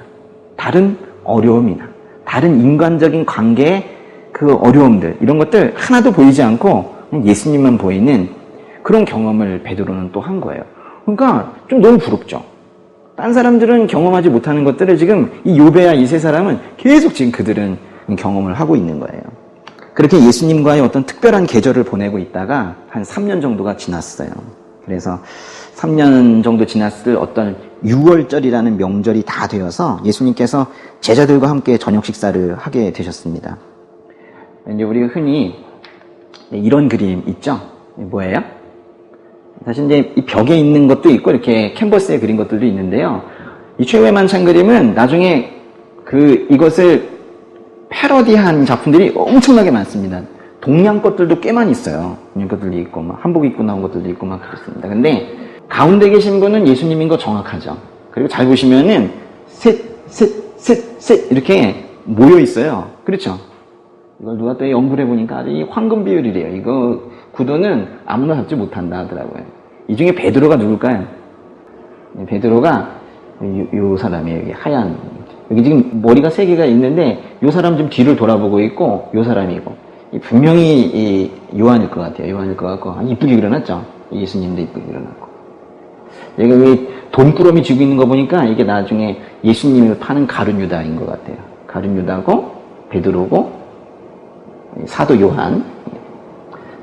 다른 어려움이나 다른 인간적인 관계의 그 어려움들 이런 것들 하나도 보이지 않고 그냥 예수님만 보이는 그런 경험을 베드로는 또 한 거예요. 그러니까 좀 너무 부럽죠. 딴 사람들은 경험하지 못하는 것들을 지금 이 요배야 이 세 사람은 계속 지금 그들은 경험을 하고 있는 거예요. 그렇게 예수님과의 어떤 특별한 계절을 보내고 있다가 한 3년 정도가 지났어요. 그래서 3년 정도 지났을 어떤 6월절이라는 명절이 다 되어서 예수님께서 제자들과 함께 저녁 식사를 하게 되셨습니다. 이제 우리가 흔히 이런 그림 있죠? 뭐예요? 사실 이제 이 벽에 있는 것도 있고 이렇게 캔버스에 그린 것들도 있는데요. 이 최후의 만찬 그림은 나중에 이것을 패러디한 작품들이 엄청나게 많습니다. 동양 것들도 꽤 많이 있어요. 동양 것들도 있고 한복 입고 나온 것들도 있고 그렇습니다. 근데 가운데 계신 분은 예수님인 거 정확하죠. 그리고 잘 보시면은 셋 이렇게 모여 있어요. 그렇죠? 이걸 누가 또 연구를 해보니까 아주 이 황금 비율이래요. 이거 구두는 아무나 잡지 못한다 하더라고요. 이 중에 베드로가 누굴까요? 베드로가 요 사람이에요. 여기 하얀. 여기 지금 머리가 세 개가 있는데 요 사람 좀 뒤를 돌아보고 있고 요 사람이고 분명히 이 요한일 것 같아요. 요한일 것 같고 이쁘게 일어났죠. 예수님도 이쁘게 일어났고 얘가 왜 돈꾸러미 쥐고 있는 거 보니까 이게 나중에 예수님을 파는 가룟 유다인 것 같아요. 가룟 유다고 베드로고 사도 요한.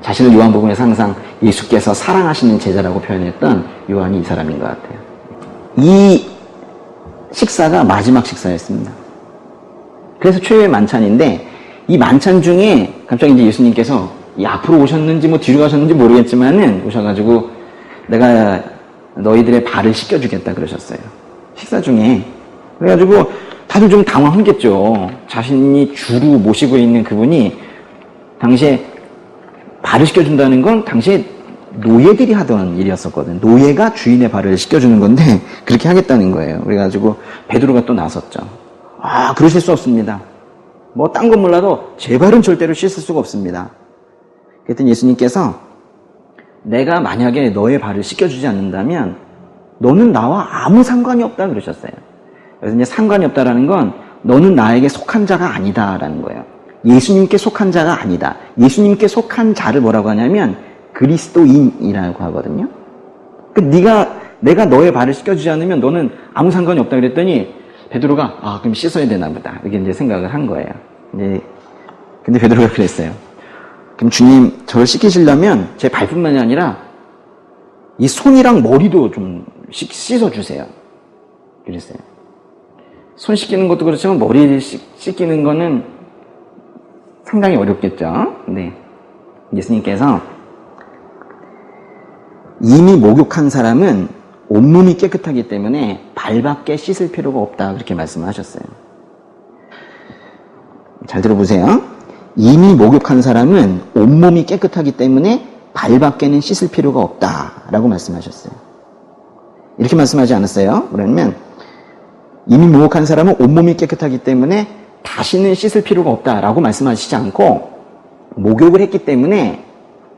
자신을 요한복음에서 항상 예수께서 사랑하시는 제자라고 표현했던 요한이 이 사람인 것 같아요. 이 식사가 마지막 식사였습니다. 그래서 최후의 만찬인데 이 만찬 중에 갑자기 이제 예수님께서 앞으로 오셨는지 뭐 뒤로 가셨는지 모르겠지만은 오셔가지고 내가 너희들의 발을 씻겨주겠다 그러셨어요. 식사 중에. 그래가지고 다들 좀 당황했겠죠. 자신이 주로 모시고 있는 그분이 당시에 발을 씻겨준다는 건 당시에 노예들이 하던 일이었었거든. 노예가 주인의 발을 씻겨주는 건데 그렇게 하겠다는 거예요. 그래가지고 베드로가 또 나섰죠. 그러실 수 없습니다. 뭐 딴 건 몰라도 제 발은 절대로 씻을 수가 없습니다. 그랬더니 예수님께서 내가 만약에 너의 발을 씻겨주지 않는다면 너는 나와 아무 상관이 없다 그러셨어요. 그래서 이제 상관이 없다라는 건 너는 나에게 속한 자가 아니다라는 거예요. 예수님께 속한 자가 아니다. 예수님께 속한 자를 뭐라고 하냐면 그리스도인이라고 하거든요. 내가 너의 발을 씻겨주지 않으면 너는 아무 상관이 없다 그랬더니 베드로가 그럼 씻어야 되나 보다 이렇게 이제 생각을 한 거예요. 근데 베드로가 그랬어요. 그럼 주님 저를 씻기시려면 제 발뿐만이 아니라 이 손이랑 머리도 좀 씻어주세요. 그랬어요. 손 씻기는 것도 그렇지만 머리 씻기는 거는 상당히 어렵겠죠. 네. 예수님께서 이미 목욕한 사람은 온몸이 깨끗하기 때문에 발밖에 씻을 필요가 없다 그렇게 말씀하셨어요. 잘 들어보세요. 이미 목욕한 사람은 온몸이 깨끗하기 때문에 발밖에는 씻을 필요가 없다라고 말씀하셨어요. 이렇게 말씀하지 않았어요. 그러면 이미 목욕한 사람은 온몸이 깨끗하기 때문에 다시는 씻을 필요가 없다라고 말씀하시지 않고 목욕을 했기 때문에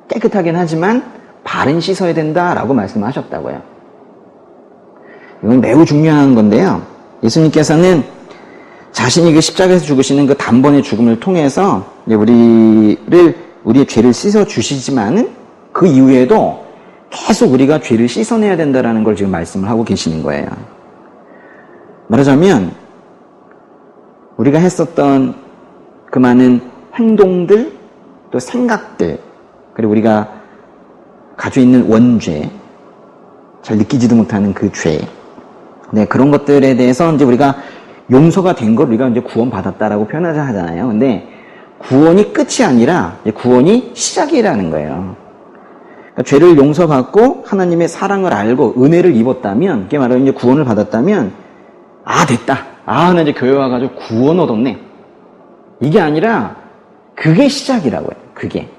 깨끗하긴 하지만 발은 씻어야 된다라고 말씀하셨다고요. 이건 매우 중요한 건데요. 예수님께서는 자신이 그 십자가에서 죽으시는 그 단번의 죽음을 통해서 우리의 죄를 씻어 주시지만은 그 이후에도 계속 우리가 죄를 씻어내야 된다라는 걸 지금 말씀을 하고 계시는 거예요. 말하자면 우리가 했었던 그 많은 행동들, 또 생각들, 그리고 우리가 가지고 있는 원죄, 잘 느끼지도 못하는 그 죄, 그런 것들에 대해서 이제 우리가 용서가 된 걸 우리가 이제 구원받았다라고 표현하자 하잖아요. 근데 구원이 끝이 아니라 구원이 시작이라는 거예요. 그러니까 죄를 용서받고 하나님의 사랑을 알고 은혜를 입었다면, 이게 말하면 이제 구원을 받았다면, 됐다. 나 이제 교회 와가지고 구원 얻었네. 이게 아니라 그게 시작이라고요. 그게.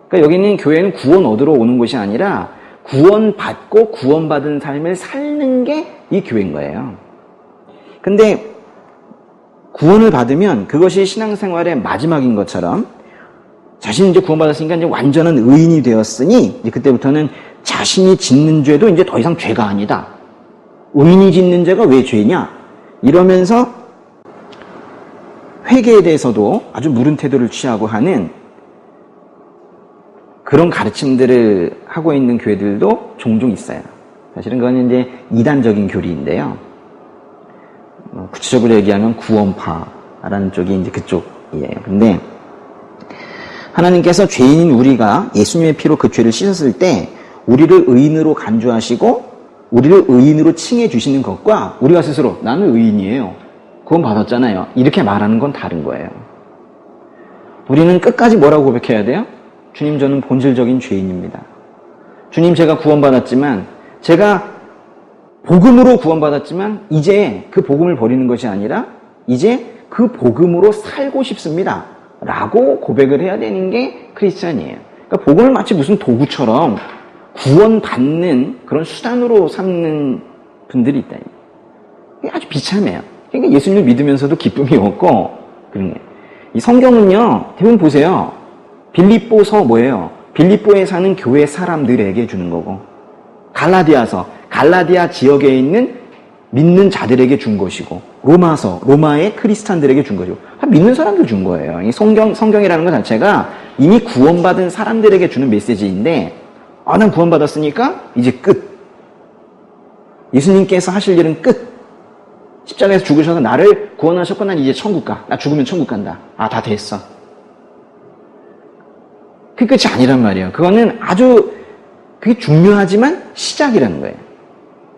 그러니까 여기는 교회는 구원 얻으러 오는 곳이 아니라 구원받고 구원받은 삶을 사는 게 이 교회인 거예요. 근데 구원을 받으면 그것이 신앙생활의 마지막인 것처럼 자신이 이제 구원받았으니까 이제 완전한 의인이 되었으니 이제 그때부터는 자신이 짓는 죄도 이제 더 이상 죄가 아니다. 의인이 짓는 죄가 왜 죄냐? 이러면서 회개에 대해서도 아주 무른 태도를 취하고 하는 그런 가르침들을 하고 있는 교회들도 종종 있어요. 사실은 그건 이제 이단적인 교리인데요. 구체적으로 얘기하면 구원파라는 쪽이 이제 그쪽이에요. 근데 하나님께서 죄인인 우리가 예수님의 피로 그 죄를 씻었을 때 우리를 의인으로 간주하시고 우리를 의인으로 칭해 주시는 것과 우리가 스스로 나는 의인이에요. 구원 받았잖아요. 이렇게 말하는 건 다른 거예요. 우리는 끝까지 뭐라고 고백해야 돼요? 주님, 저는 본질적인 죄인입니다. 주님, 제가 구원받았지만 제가 복음으로 구원받았지만 이제 그 복음을 버리는 것이 아니라 이제 그 복음으로 살고 싶습니다. 라고 고백을 해야 되는 게 크리스찬이에요. 그러니까 복음을 마치 무슨 도구처럼 구원받는 그런 수단으로 삼는 분들이 있다. 이게 아주 비참해요. 그러니까 예수님을 믿으면서도 기쁨이 없고 그런 거예요. 이 성경은요, 대부분 보세요. 빌립보서 뭐예요? 빌립보에 사는 교회 사람들에게 주는 거고, 갈라디아서, 갈라디아 지역에 있는 믿는 자들에게 준 것이고, 로마서, 로마의 크리스찬들에게 준 거죠. 믿는 사람들 준 거예요. 이 성경이라는 것 자체가 이미 구원받은 사람들에게 주는 메시지인데, 난 구원받았으니까 이제 끝. 예수님께서 하실 일은 끝. 십자가에서 죽으셔서 나를 구원하셨고 난 이제 천국 가. 나 죽으면 천국 간다. 다 됐어. 그게 끝이 아니란 말이에요. 그거는 아주 그게 중요하지만 시작이라는 거예요.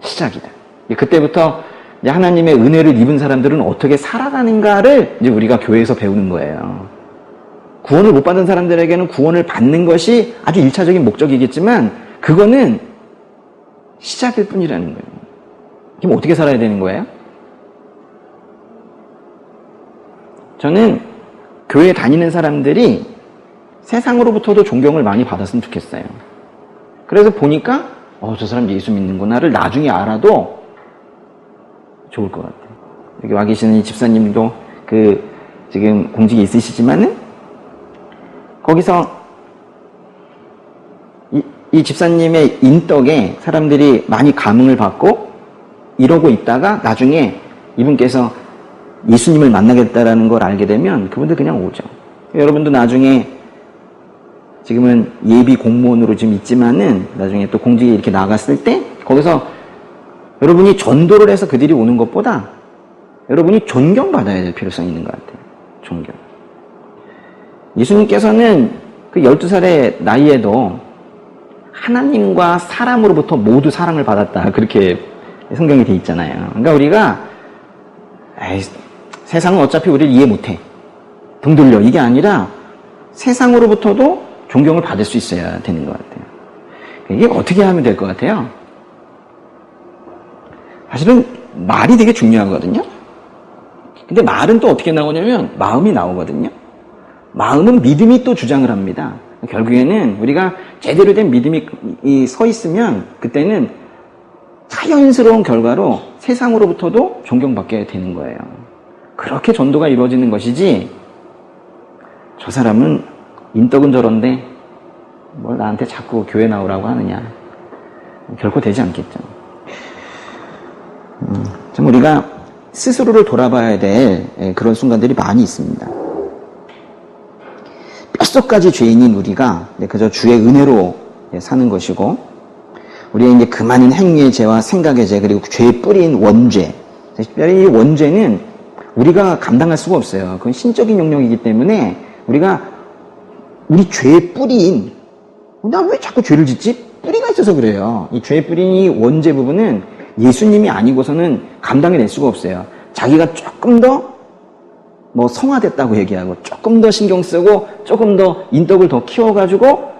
시작이다. 그때부터 이제 하나님의 은혜를 입은 사람들은 어떻게 살아가는가를 이제 우리가 교회에서 배우는 거예요. 구원을 못 받은 사람들에게는 구원을 받는 것이 아주 1차적인 목적이겠지만 그거는 시작일 뿐이라는 거예요. 그럼 어떻게 살아야 되는 거예요? 저는 교회 다니는 사람들이 세상으로부터도 존경을 많이 받았으면 좋겠어요. 그래서 보니까 저 사람 예수 믿는구나를 나중에 알아도 좋을 것 같아요. 여기 와 계시는 이 집사님도 지금 공직이 있으시지만은 거기서 이 집사님의 인덕에 사람들이 많이 감흥을 받고 이러고 있다가 나중에 이분께서 예수님을 만나겠다라는 걸 알게 되면 그분들 그냥 오죠. 여러분도 나중에 지금은 예비 공무원으로 지금 있지만은 나중에 또 공직에 이렇게 나갔을 때 거기서 여러분이 전도를 해서 그들이 오는 것보다 여러분이 존경받아야 될 필요성이 있는 것 같아요. 존경. 예수님께서는 그 12살의 나이에도 하나님과 사람으로부터 모두 사랑을 받았다. 그렇게 성경이 돼 있잖아요. 그러니까 우리가 세상은 어차피 우리를 이해 못해. 등 돌려. 이게 아니라 세상으로부터도 존경을 받을 수 있어야 되는 것 같아요. 이게 어떻게 하면 될 것 같아요? 사실은 말이 되게 중요하거든요. 근데 말은 또 어떻게 나오냐면 마음이 나오거든요. 마음은 믿음이 또 주장을 합니다. 결국에는 우리가 제대로 된 믿음이 서 있으면 그때는 자연스러운 결과로 세상으로부터도 존경받게 되는 거예요. 그렇게 전도가 이루어지는 것이지 저 사람은 인덕은 저런데 뭘 나한테 자꾸 교회 나오라고 하느냐. 결코 되지 않겠죠. 참 우리가 스스로를 돌아봐야 될 그런 순간들이 많이 있습니다. 뼛속까지 죄인인 우리가 그저 주의 은혜로 사는 것이고 우리의 이제 그 많은 행위의 죄와 생각의 죄 그리고 죄의 뿌리인 원죄 특별히 이 원죄는 우리가 감당할 수가 없어요. 그건 신적인 영역이기 때문에 우리가 우리 죄의 뿌리인 나 왜 자꾸 죄를 짓지? 뿌리가 있어서 그래요. 이 죄의 뿌리인 이 원죄 부분은 예수님이 아니고서는 감당해낼 수가 없어요. 자기가 조금 더 성화됐다고 얘기하고 조금 더 신경 쓰고 조금 더 인덕을 더 키워가지고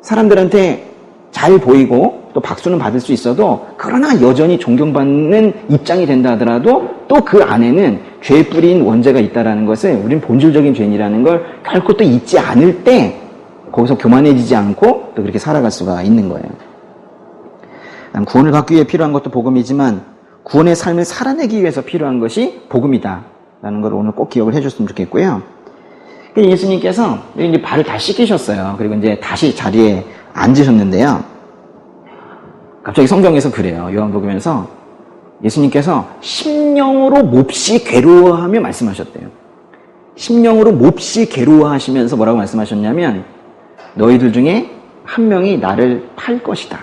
사람들한테 잘 보이고 또 박수는 받을 수 있어도 그러나 여전히 존경받는 입장이 된다 하더라도 또 그 안에는 죄의 뿌리인 원죄가 있다는 것을 우리는 본질적인 죄인이라는 걸 결코 또 잊지 않을 때 거기서 교만해지지 않고 또 그렇게 살아갈 수가 있는 거예요. 구원을 받기 위해 필요한 것도 복음이지만 구원의 삶을 살아내기 위해서 필요한 것이 복음이다 라는 걸 오늘 꼭 기억을 해줬으면 좋겠고요. 예수님께서 이제 발을 다 씻기셨어요. 그리고 이제 다시 자리에 앉으셨는데요. 갑자기 성경에서 그래요. 요한복음에서 예수님께서 심령으로 몹시 괴로워하며 말씀하셨대요. 심령으로 몹시 괴로워하시면서 뭐라고 말씀하셨냐면 너희들 중에 한 명이 나를 팔 것이다.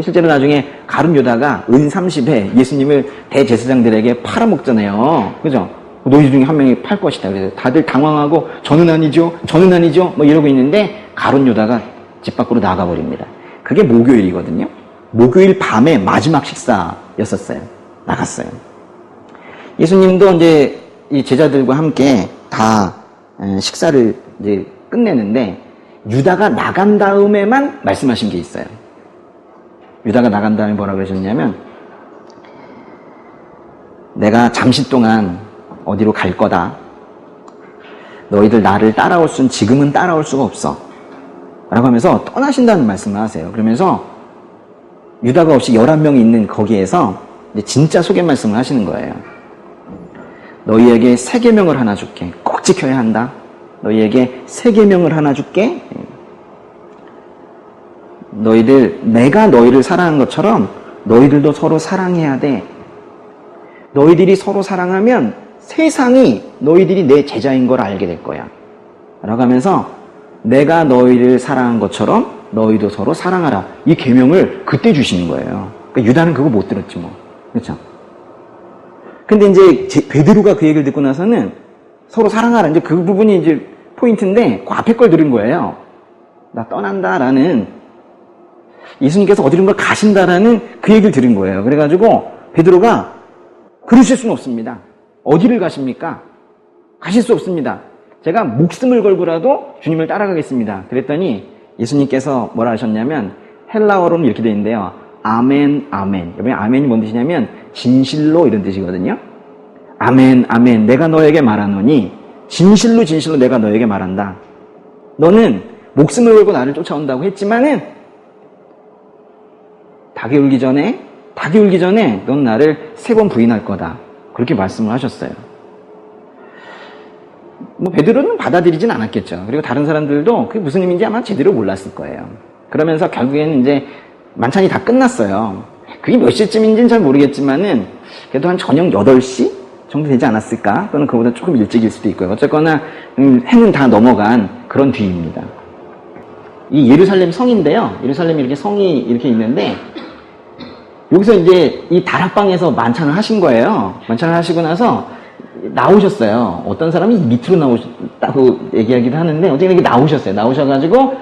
실제로 나중에 가룟 유다가 은 30에 예수님을 대제사장들에게 팔아먹잖아요. 그죠? 너희 중에 한 명이 팔 것이다. 그래서 다들 당황하고 저는 아니죠. 저는 아니죠. 이러고 있는데 가룟 유다가 집 밖으로 나가버립니다. 그게 목요일이거든요. 목요일 밤에 마지막 식사였었어요. 나갔어요. 예수님도 이제 이 제자들과 함께 다 식사를 이제 끝내는데 유다가 나간 다음에만 말씀하신 게 있어요. 유다가 나간 다음에 뭐라고 그러셨냐면 내가 잠시 동안 어디로 갈 거다. 너희들 나를 따라올 수는 지금은 따라올 수가 없어. 라고 하면서 떠나신다는 말씀을 하세요. 그러면서 유다가 없이 11명이 있는 거기에서 이제 진짜 소개 말씀을 하시는 거예요. 너희에게 새 계명을 하나 줄게. 꼭 지켜야 한다. 너희에게 새 계명을 하나 줄게. 내가 너희를 사랑한 것처럼 너희들도 서로 사랑해야 돼. 너희들이 서로 사랑하면 세상이 너희들이 내 제자인 걸 알게 될 거야. 라고 하면서 내가 너희를 사랑한 것처럼 너희도 서로 사랑하라. 이 계명을 그때 주시는 거예요. 그러니까 유다는 그거 못 들었지 뭐. 그렇죠? 근데 이제 베드로가 그 얘기를 듣고 나서는 서로 사랑하라. 이제 그 부분이 이제 포인트인데 그 앞에 걸 들은 거예요. 나 떠난다라는 예수님께서 어디론가 가신다라는 그 얘기를 들은 거예요. 그래가지고 베드로가 그러실 수는 없습니다. 어디를 가십니까? 가실 수 없습니다. 제가 목숨을 걸고라도 주님을 따라가겠습니다. 그랬더니 예수님께서 뭐라 하셨냐면 헬라어로는 이렇게 되어 있는데요. 아멘, 아멘. 여기 아멘이 뭔 뜻이냐면 진실로 이런 뜻이거든요. 아멘, 아멘. 내가 너에게 말하노니 진실로 진실로 내가 너에게 말한다. 너는 목숨을 걸고 나를 쫓아온다고 했지만은 닭이 울기 전에 넌 나를 3번 부인할 거다. 그렇게 말씀을 하셨어요. 뭐 베드로는 받아들이진 않았겠죠. 그리고 다른 사람들도 그게 무슨 의미인지 아마 제대로 몰랐을 거예요. 그러면서 결국에는 이제 만찬이 다 끝났어요. 그게 몇 시쯤인지는 잘 모르겠지만은 그래도 한 저녁 8시 정도 되지 않았을까? 또는 그보다 조금 일찍일 수도 있고요. 어쨌거나 해는 다 넘어간 그런 뒤입니다. 이 예루살렘 성인데요. 예루살렘이 이렇게 성이 이렇게 있는데 여기서 이제 이 다락방에서 만찬을 하신 거예요. 만찬을 하시고 나서 나오셨어요. 어떤 사람이 밑으로 나오셨다고 얘기하기도 하는데 어쨌든 이렇게 나오셨어요. 나오셔가지고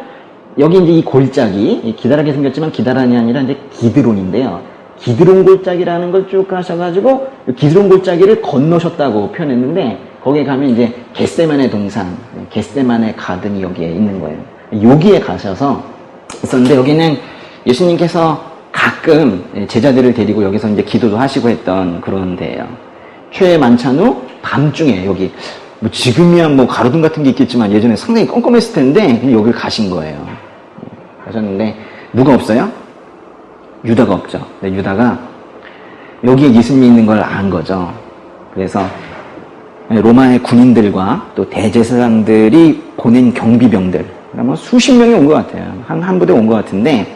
여기 이제 이 골짜기 기다랗게 생겼지만 기다란이 아니라 이제 기드론인데요. 기드론 골짜기라는 걸 쭉 가셔가지고 기드론 골짜기를 건너셨다고 표현했는데 거기에 가면 이제 겟세마네 동산, 겟세마네 가든이 여기에 있는 거예요. 여기에 가셔서 있었는데 여기는 예수님께서 가끔 제자들을 데리고 여기서 이제 기도도 하시고 했던 그런 데예요. 최애 만찬 후 밤중에 여기 뭐 지금이야 뭐 가로등 같은 게 있겠지만 예전에 상당히 껌껌했을 텐데 그냥 여기를 가신 거예요. 가셨는데 누가 없어요? 유다가 없죠. 근데 유다가 여기에 예수님이 있는 걸 안 거죠. 그래서 로마의 군인들과 또 대제사장들이 보낸 경비병들, 그러니까 뭐 수십 명이 온 것 같아요. 한 부대 온 것 같은데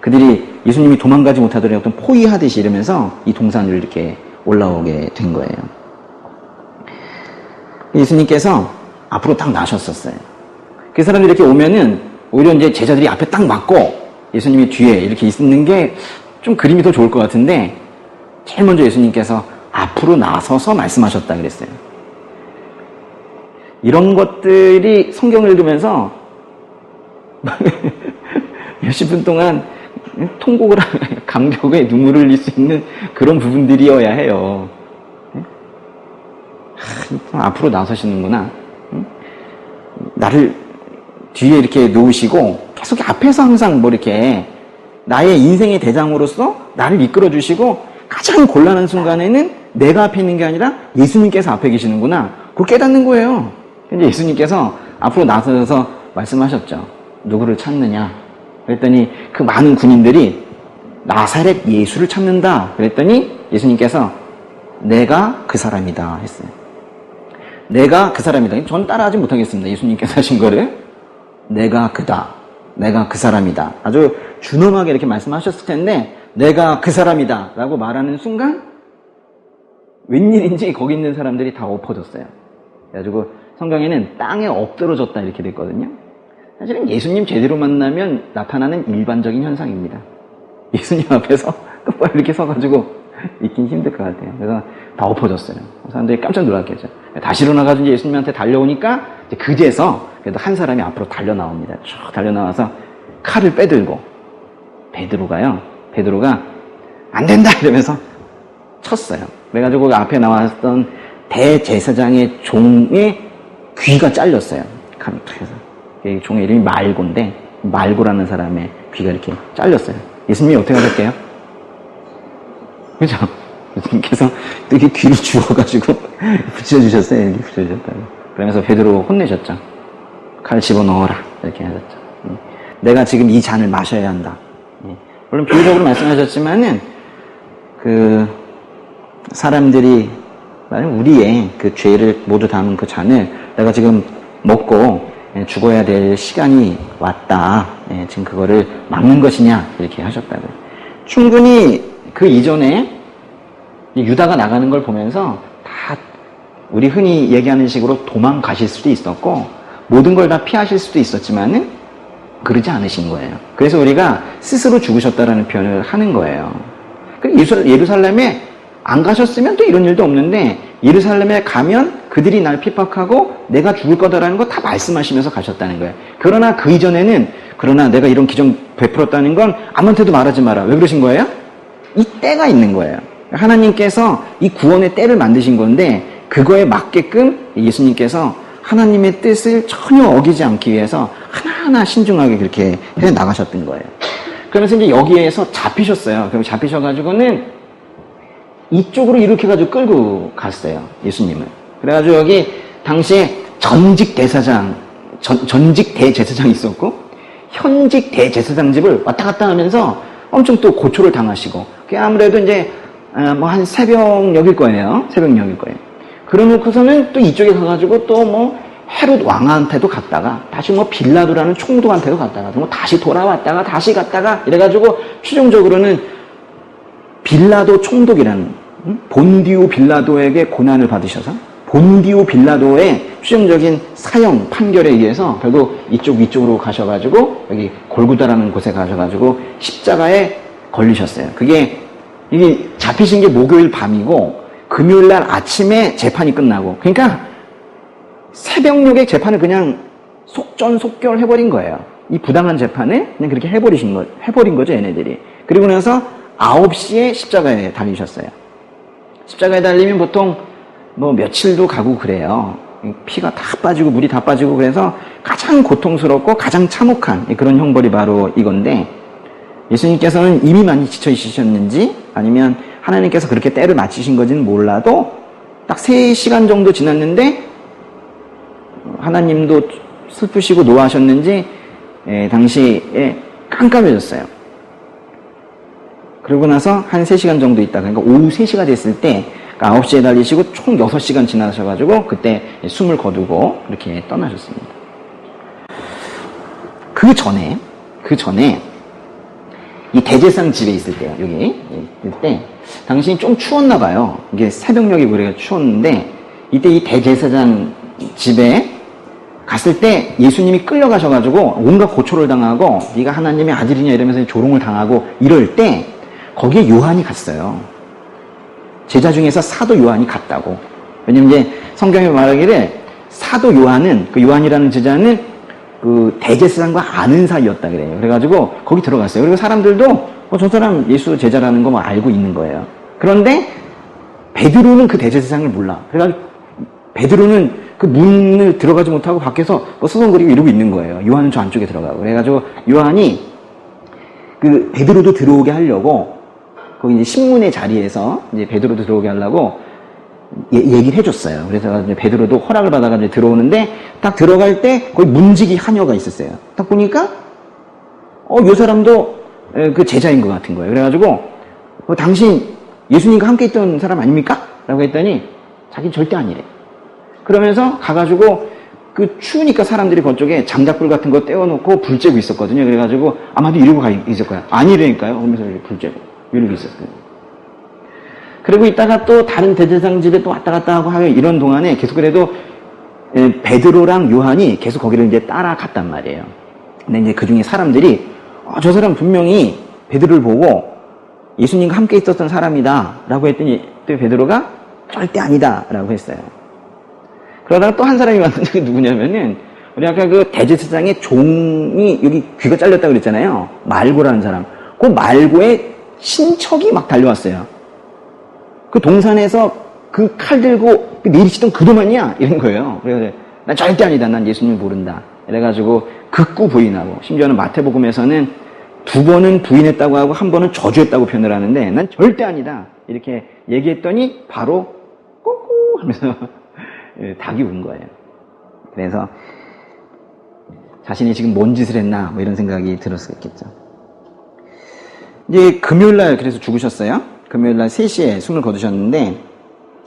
그들이 예수님이 도망가지 못하도록 어떤 포위하듯이 이러면서 이 동산을 이렇게 올라오게 된 거예요. 예수님께서 앞으로 딱 나셨었어요. 그 사람들이 이렇게 오면은 오히려 이제 제자들이 앞에 딱 맞고 예수님이 뒤에 이렇게 있는 게 좀 그림이 더 좋을 것 같은데 제일 먼저 예수님께서 앞으로 나서서 말씀하셨다 그랬어요. 이런 것들이 성경을 읽으면서 몇십 분 동안 통곡을 감격에 눈물을 흘릴 수 있는 그런 부분들이어야 해요. 앞으로 나서시는구나. 나를 뒤에 이렇게 놓으시고 계속 앞에서 항상 뭐 이렇게 나의 인생의 대장으로서 나를 이끌어 주시고 가장 곤란한 순간에는 내가 앞에 있는 게 아니라 예수님께서 앞에 계시는구나. 그걸 깨닫는 거예요. 근데 예수님께서 앞으로 나서서 말씀하셨죠. 누구를 찾느냐? 그랬더니 그 많은 군인들이 나사렛 예수를 찾는다. 그랬더니 예수님께서 내가 그 사람이다 했어요. 내가 그 사람이다. 전 따라하지 못하겠습니다. 예수님께서 하신 거를. 내가 그다. 내가 그 사람이다. 아주 준엄하게 이렇게 말씀하셨을 텐데 내가 그 사람이다 라고 말하는 순간 웬일인지 거기 있는 사람들이 다 엎어졌어요. 그래가지고 성경에는 땅에 엎드러졌다 이렇게 됐거든요. 사실은 예수님 제대로 만나면 나타나는 일반적인 현상입니다. 예수님 앞에서 똑바로 이렇게 서가지고 있긴 힘들 것 같아요. 그래서 다 엎어졌어요. 사람들이 깜짝 놀랐겠죠. 다시 일어나가지고 예수님한테 달려오니까 이제 그제서 그래도 한 사람이 앞으로 달려나옵니다. 쭉 달려나와서 칼을 빼들고 베드로가 안 된다 이러면서 쳤어요. 그래가지고 그 앞에 나왔던 대제사장의 종의 귀가 잘렸어요. 칼을 탁 해서. 이 종의 이름이 말고인데 말고라는 사람의 귀가 이렇게 잘렸어요. 예수님이 어떻게 하셨게요? 그죠? 예수님께서 이렇게 귀를 주워가지고 붙여주셨어요. 이렇게 붙여주셨다고. 그러면서 베드로 혼내셨죠. 칼 집어넣어라. 이렇게 하셨죠. 내가 지금 이 잔을 마셔야 한다. 물론 비유적으로 말씀하셨지만은 그 사람들이 우리의 그 죄를 모두 담은 그 잔을 내가 지금 먹고 죽어야 될 시간이 왔다. 지금 그거를 막는 것이냐 이렇게 하셨다고요. 충분히 그 이전에 유다가 나가는 걸 보면서 다 우리 흔히 얘기하는 식으로 도망가실 수도 있었고 모든 걸 다 피하실 수도 있었지만은 그러지 않으신 거예요. 그래서 우리가 스스로 죽으셨다라는 표현을 하는 거예요. 예루살렘에 안 가셨으면 또 이런 일도 없는데 예루살렘에 가면 그들이 날 핍박하고 내가 죽을 거다라는 거 다 말씀하시면서 가셨다는 거예요. 그러나 그 이전에는 그러나 내가 이런 기적 베풀었다는 건 아무한테도 말하지 마라. 왜 그러신 거예요? 이 때가 있는 거예요. 하나님께서 이 구원의 때를 만드신 건데 그거에 맞게끔 예수님께서 하나님의 뜻을 전혀 어기지 않기 위해서 하나하나 신중하게 그렇게 해 나가셨던 거예요. 그러면서 이제 여기에서 잡히셨어요. 그럼 잡히셔가지고는 이쪽으로 이렇게 가지고 끌고 갔어요. 예수님을. 그래가지고 여기 당시에 전직 대제사장이 있었고 현직 대제사장 집을 왔다 갔다 하면서 엄청 또 고초를 당하시고 그게 아무래도 이제 뭐 한 새벽녘일 거예요. 새벽녘일 거예요. 그러놓고서는 또 이쪽에 가가지고 또 뭐 헤롯 왕한테도 갔다가 다시 뭐 빌라도라는 총독한테도 갔다가 뭐 다시 돌아왔다가 다시 갔다가 이래가지고 최종적으로는 빌라도 총독이라는 본디오 빌라도에게 고난을 받으셔서 본디오 빌라도의 최종적인 사형 판결에 의해서 결국 위쪽으로 가셔가지고 여기 골고다라는 곳에 가셔가지고 십자가에 걸리셨어요. 이게 잡히신 게 목요일 밤이고 금요일 날 아침에 재판이 끝나고 그러니까 새벽녘에 재판을 그냥 속전속결 해버린 거예요. 이 부당한 재판을 그냥 그렇게 해버린 거죠, 얘네들이. 그리고 나서 9시에 십자가에 달리셨어요. 십자가에 달리면 보통 뭐 며칠도 가고 그래요. 피가 다 빠지고 물이 다 빠지고 그래서 가장 고통스럽고 가장 참혹한 그런 형벌이 바로 이건데 예수님께서는 이미 많이 지쳐 있으셨는지 아니면 하나님께서 그렇게 때를 맞추신 건지는 몰라도 딱 3시간 정도 지났는데 하나님도 슬프시고 노하셨는지 당시에 깜깜해졌어요. 그러고 나서 한 3시간 정도 있다가 그러니까 오후 3시가 됐을 때 9시에 달리시고 총 6시간 지나셔가지고 그때 숨을 거두고 이렇게 떠나셨습니다. 그 전에 이 대제사장 집에 있을 때요. 여기 이때 당신이 좀 추웠나 봐요. 이게 새벽녘이 그래가 추웠는데 이때 이 대제사장 집에 갔을 때 예수님이 끌려가셔가지고 온갖 고초를 당하고 네가 하나님의 아들이냐 이러면서 조롱을 당하고 이럴 때 거기에 요한이 갔어요. 제자 중에서 사도 요한이 갔다고. 왜냐면 이제 성경에 말하기를 사도 요한은 그 요한이라는 제자는 그 대제사장과 아는 사이였다 그래요. 그래가지고 거기 들어갔어요. 그리고 사람들도 저 사람 예수 제자라는 거 뭐 알고 있는 거예요. 그런데 베드로는 그 대제사장을 몰라. 그래가지고 베드로는 그 문을 들어가지 못하고 밖에서 뭐 서성거리고 이러고 있는 거예요. 요한은 저 안쪽에 들어가고. 그래가지고 요한이 그 베드로도 들어오게 하려고 거기 이제 신문의 자리에서 이제 베드로도 들어오게 하려고 얘기를 해줬어요. 그래서 이제 베드로도 허락을 받아가지고 들어오는데 딱 들어갈 때 거기 문지기 하녀가 있었어요. 딱 보니까 요 사람도 그 제자인 것 같은 거예요. 그래가지고 당신 예수님과 함께 있던 사람 아닙니까? 라고 했더니 자기는 절대 아니래. 그러면서 가가지고 그 추우니까 사람들이 그쪽에 장작불 같은 거 떼어놓고 불 쬐고 있었거든요. 그래가지고 아마도 이러고 있을 거야. 아니라니까요. 그러면서 불 쬐고 이러고 있었어요. 그리고 있다가 또 다른 대제사장 집에 또 왔다 갔다 하고 하여 이런 동안에 계속 그래도 베드로랑 요한이 계속 거기를 이제 따라갔단 말이에요. 근데 이제 그 중에 사람들이 저 사람 분명히 베드로를 보고 예수님과 함께 있었던 사람이다 라고 했더니 또 베드로가 절대 아니다 라고 했어요. 그러다가 또 한 사람이 왔는데 그게 누구냐면은 우리 아까 그 대제사장의 종이 여기 귀가 잘렸다고 그랬잖아요. 말고라는 사람. 그 말고의 친척이 막 달려왔어요. 그 동산에서 그 칼 들고 내리치던 그도만이야 이런 거예요. 그래서 난 절대 아니다. 난 예수님을 모른다. 이래가지고 극구 부인하고 심지어는 마태복음에서는 2번은 부인했다고 하고 1번은 저주했다고 표현을 하는데 난 절대 아니다. 이렇게 얘기했더니 바로 꼬꾸 하면서 닭이 운 거예요. 그래서 자신이 지금 뭔 짓을 했나 뭐 이런 생각이 들었었겠죠. 이제 금요일날 그래서 죽으셨어요. 금요일날 3시에 숨을 거두셨는데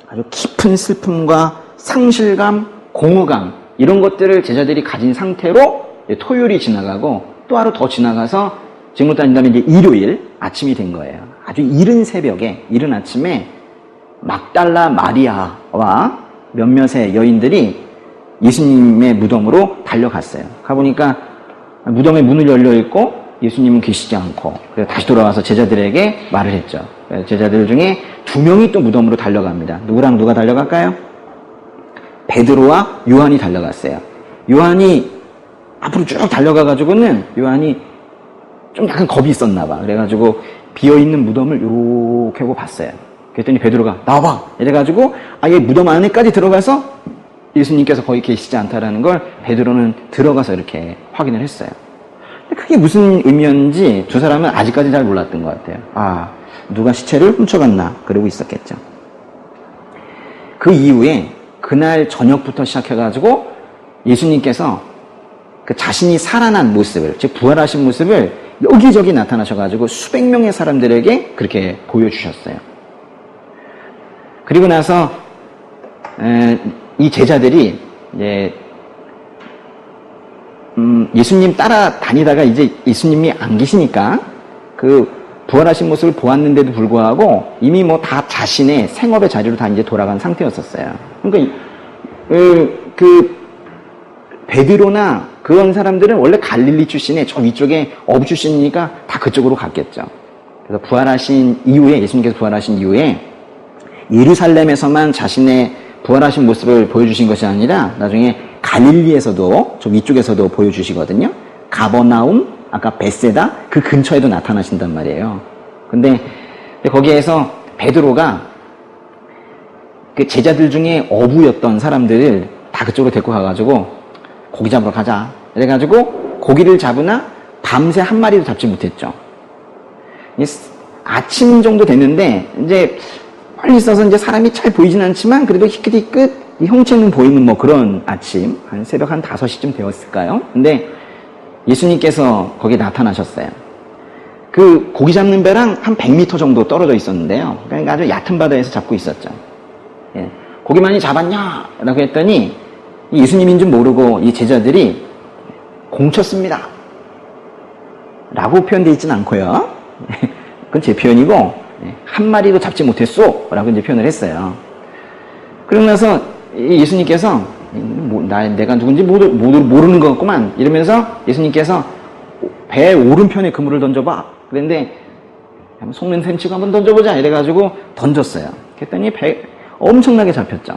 아주 깊은 슬픔과 상실감, 공허감 이런 것들을 제자들이 가진 상태로 토요일이 지나가고 또 하루 더 지나가서 지금으로 따진다면 이제 일요일 아침이 된 거예요. 아주 이른 새벽에, 이른 아침에 막달라 마리아와 몇몇의 여인들이 예수님의 무덤으로 달려갔어요. 가보니까 무덤의 문을 열려있고 예수님은 계시지 않고, 그래서 다시 돌아와서 제자들에게 말을 했죠. 제자들 중에 2명이 또 무덤으로 달려갑니다. 누구랑 누가 달려갈까요? 베드로와 요한이 달려갔어요. 요한이 앞으로 쭉 달려가가지고는 요한이 좀 약간 겁이 있었나 봐. 그래가지고 비어있는 무덤을 요렇게 하고 봤어요. 그랬더니 베드로가 나와봐 이래가지고 아예 무덤 안에까지 들어가서 예수님께서 거기 계시지 않다라는 걸 베드로는 들어가서 이렇게 확인을 했어요. 근데 그게 무슨 의미였는지 두 사람은 아직까지 잘 몰랐던 것 같아요. 아, 누가 시체를 훔쳐갔나 그러고 있었겠죠. 그 이후에 그날 저녁부터 시작해가지고 예수님께서 그 자신이 살아난 모습을, 즉 부활하신 모습을 여기저기 나타나셔가지고 수백 명의 사람들에게 그렇게 보여주셨어요. 그리고 나서 이 제자들이 예수님 따라다니다가 이제 예수님이 안 계시니까 그 부활하신 모습을 보았는데도 불구하고 이미 뭐 다 자신의 생업의 자리로 다 이제 돌아간 상태였었어요. 그러니까 그 베드로나 그런 사람들은 원래 갈릴리 출신의 저 위쪽에 어부 출신이니까 다 그쪽으로 갔겠죠. 그래서 부활하신 이후에, 예수님께서 부활하신 이후에 예루살렘에서만 자신의 부활하신 모습을 보여주신 것이 아니라 나중에 갈릴리에서도 저 위쪽에서도 보여주시거든요. 가버나움, 아까 베세다 그 근처에도 나타나신단 말이에요. 근데 거기에서 베드로가 그 제자들 중에 어부였던 사람들을 다 그쪽으로 데리고 가가지고 고기 잡으러 가자. 그래가지고 고기를 잡으나 밤새 한 마리도 잡지 못했죠. 아침 정도 됐는데 이제 멀리 있어서 이제 사람이 잘 보이진 않지만 그래도 희끗희끗 이 형체는 보이는 뭐 그런 아침, 한 새벽 한 5시쯤 되었을까요? 근데 예수님께서 거기에 나타나셨어요. 그 고기 잡는 배랑 한 100m 정도 떨어져 있었는데요. 그러니까 아주 얕은 바다에서 잡고 있었죠. 예. 고기 많이 잡았냐? 라고 했더니 예수님인 줄 모르고 이 제자들이 공쳤습니다. 라고 표현되어 있진 않고요. 그건 제 표현이고 한 마리도 잡지 못했소 라고 이제 표현을 했어요. 그러고 나서 예수님께서 내가 누군지 모르는 것 같구만 이러면서 예수님께서 배 오른편에 그물을 던져봐. 그런데 속는 셈 치고 한번 던져보자 이래가지고 던졌어요. 그랬더니 배 엄청나게 잡혔죠.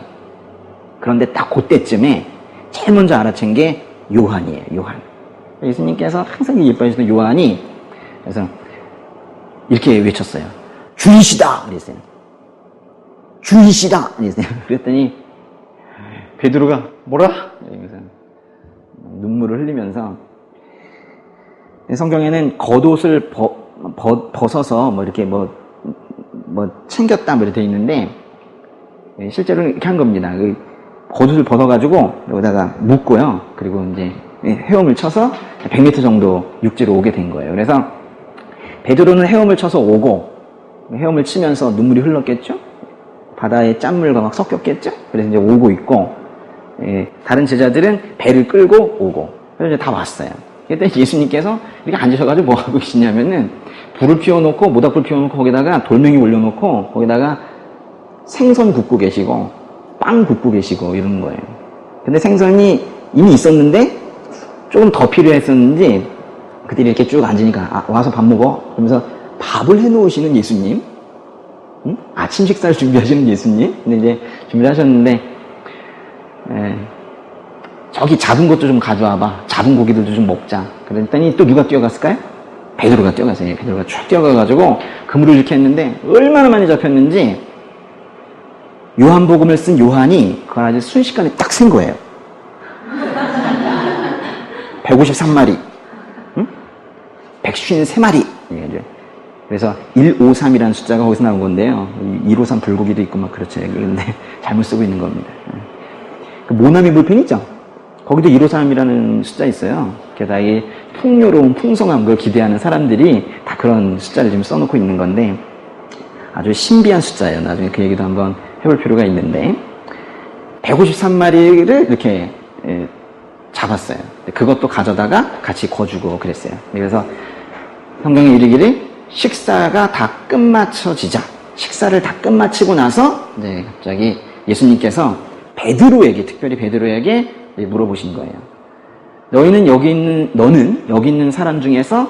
그런데 딱 그때쯤에 제일 먼저 알아챈 게 요한이에요. 요한. 예수님께서 항상 예뻐하시던 요한이 그래서 이렇게 외쳤어요. 주이시다! 그랬어요. 주이시다! 그랬어요. 그랬더니 베드로가 뭐라? 이러면서 눈물을 흘리면서 성경에는 겉옷을 벗어서 뭐 이렇게 뭐 챙겼다 뭐 이렇게 돼 있는데 실제로 이렇게 한 겁니다. 겉옷을 벗어가지고 여기다가 묶고요. 그리고 이제 헤엄을 쳐서 100m 정도 육지로 오게 된 거예요. 그래서 베드로는 헤엄을 쳐서 오고 헤엄을 치면서 눈물이 흘렀겠죠. 바다에 짠물과 막 섞였겠죠. 그래서 이제 오고 있고 다른 제자들은 배를 끌고 오고 그래서 이제 다 왔어요. 그때 예수님께서 이렇게 앉으셔가지고 뭐 하고 계시냐면은 불을 피워놓고 모닥불 피워놓고 거기다가 돌멩이 올려놓고 거기다가 생선 굽고 계시고 빵 굽고 계시고 이러는 거예요. 근데 생선이 이미 있었는데 조금 더 필요했었는지 그들이 이렇게 쭉 앉으니까 와서 밥 먹어. 그러면서 밥을 해놓으시는 예수님, 응? 아침 식사를 준비하시는 예수님. 근데 이제 준비를 하셨는데 저기 잡은 것도 좀 가져와봐. 잡은 고기들도 좀 먹자. 그랬더니 또 누가 뛰어갔을까요? 베드로가 뛰어갔어요. 베드로가 쭉 뛰어가가지고 그물을 이렇게 했는데 얼마나 많이 잡혔는지 요한복음을 쓴 요한이 그걸 아주 순식간에 딱 센 거예요. 153마리, 응? 153마리. 그래서 153이라는 숫자가 거기서 나온 건데요. 153 불고기도 있고 막 그렇죠. 근데 잘못 쓰고 있는 겁니다. 그 모나미 볼펜 있죠? 거기도 153이라는 숫자 있어요. 게다가 이 풍요로운 풍성한 걸 기대하는 사람들이 다 그런 숫자를 지금 써놓고 있는 건데 아주 신비한 숫자예요. 나중에 그 얘기도 한번 해볼 필요가 있는데 153마리를 이렇게 잡았어요. 그것도 가져다가 같이 거주고 그랬어요. 그래서 성경에 이르기를 식사가 다 끝마쳐지자, 식사를 다 끝마치고 나서 이제 갑자기 예수님께서 베드로에게, 특별히 베드로에게 물어보신 거예요. 너는 여기 있는 사람 중에서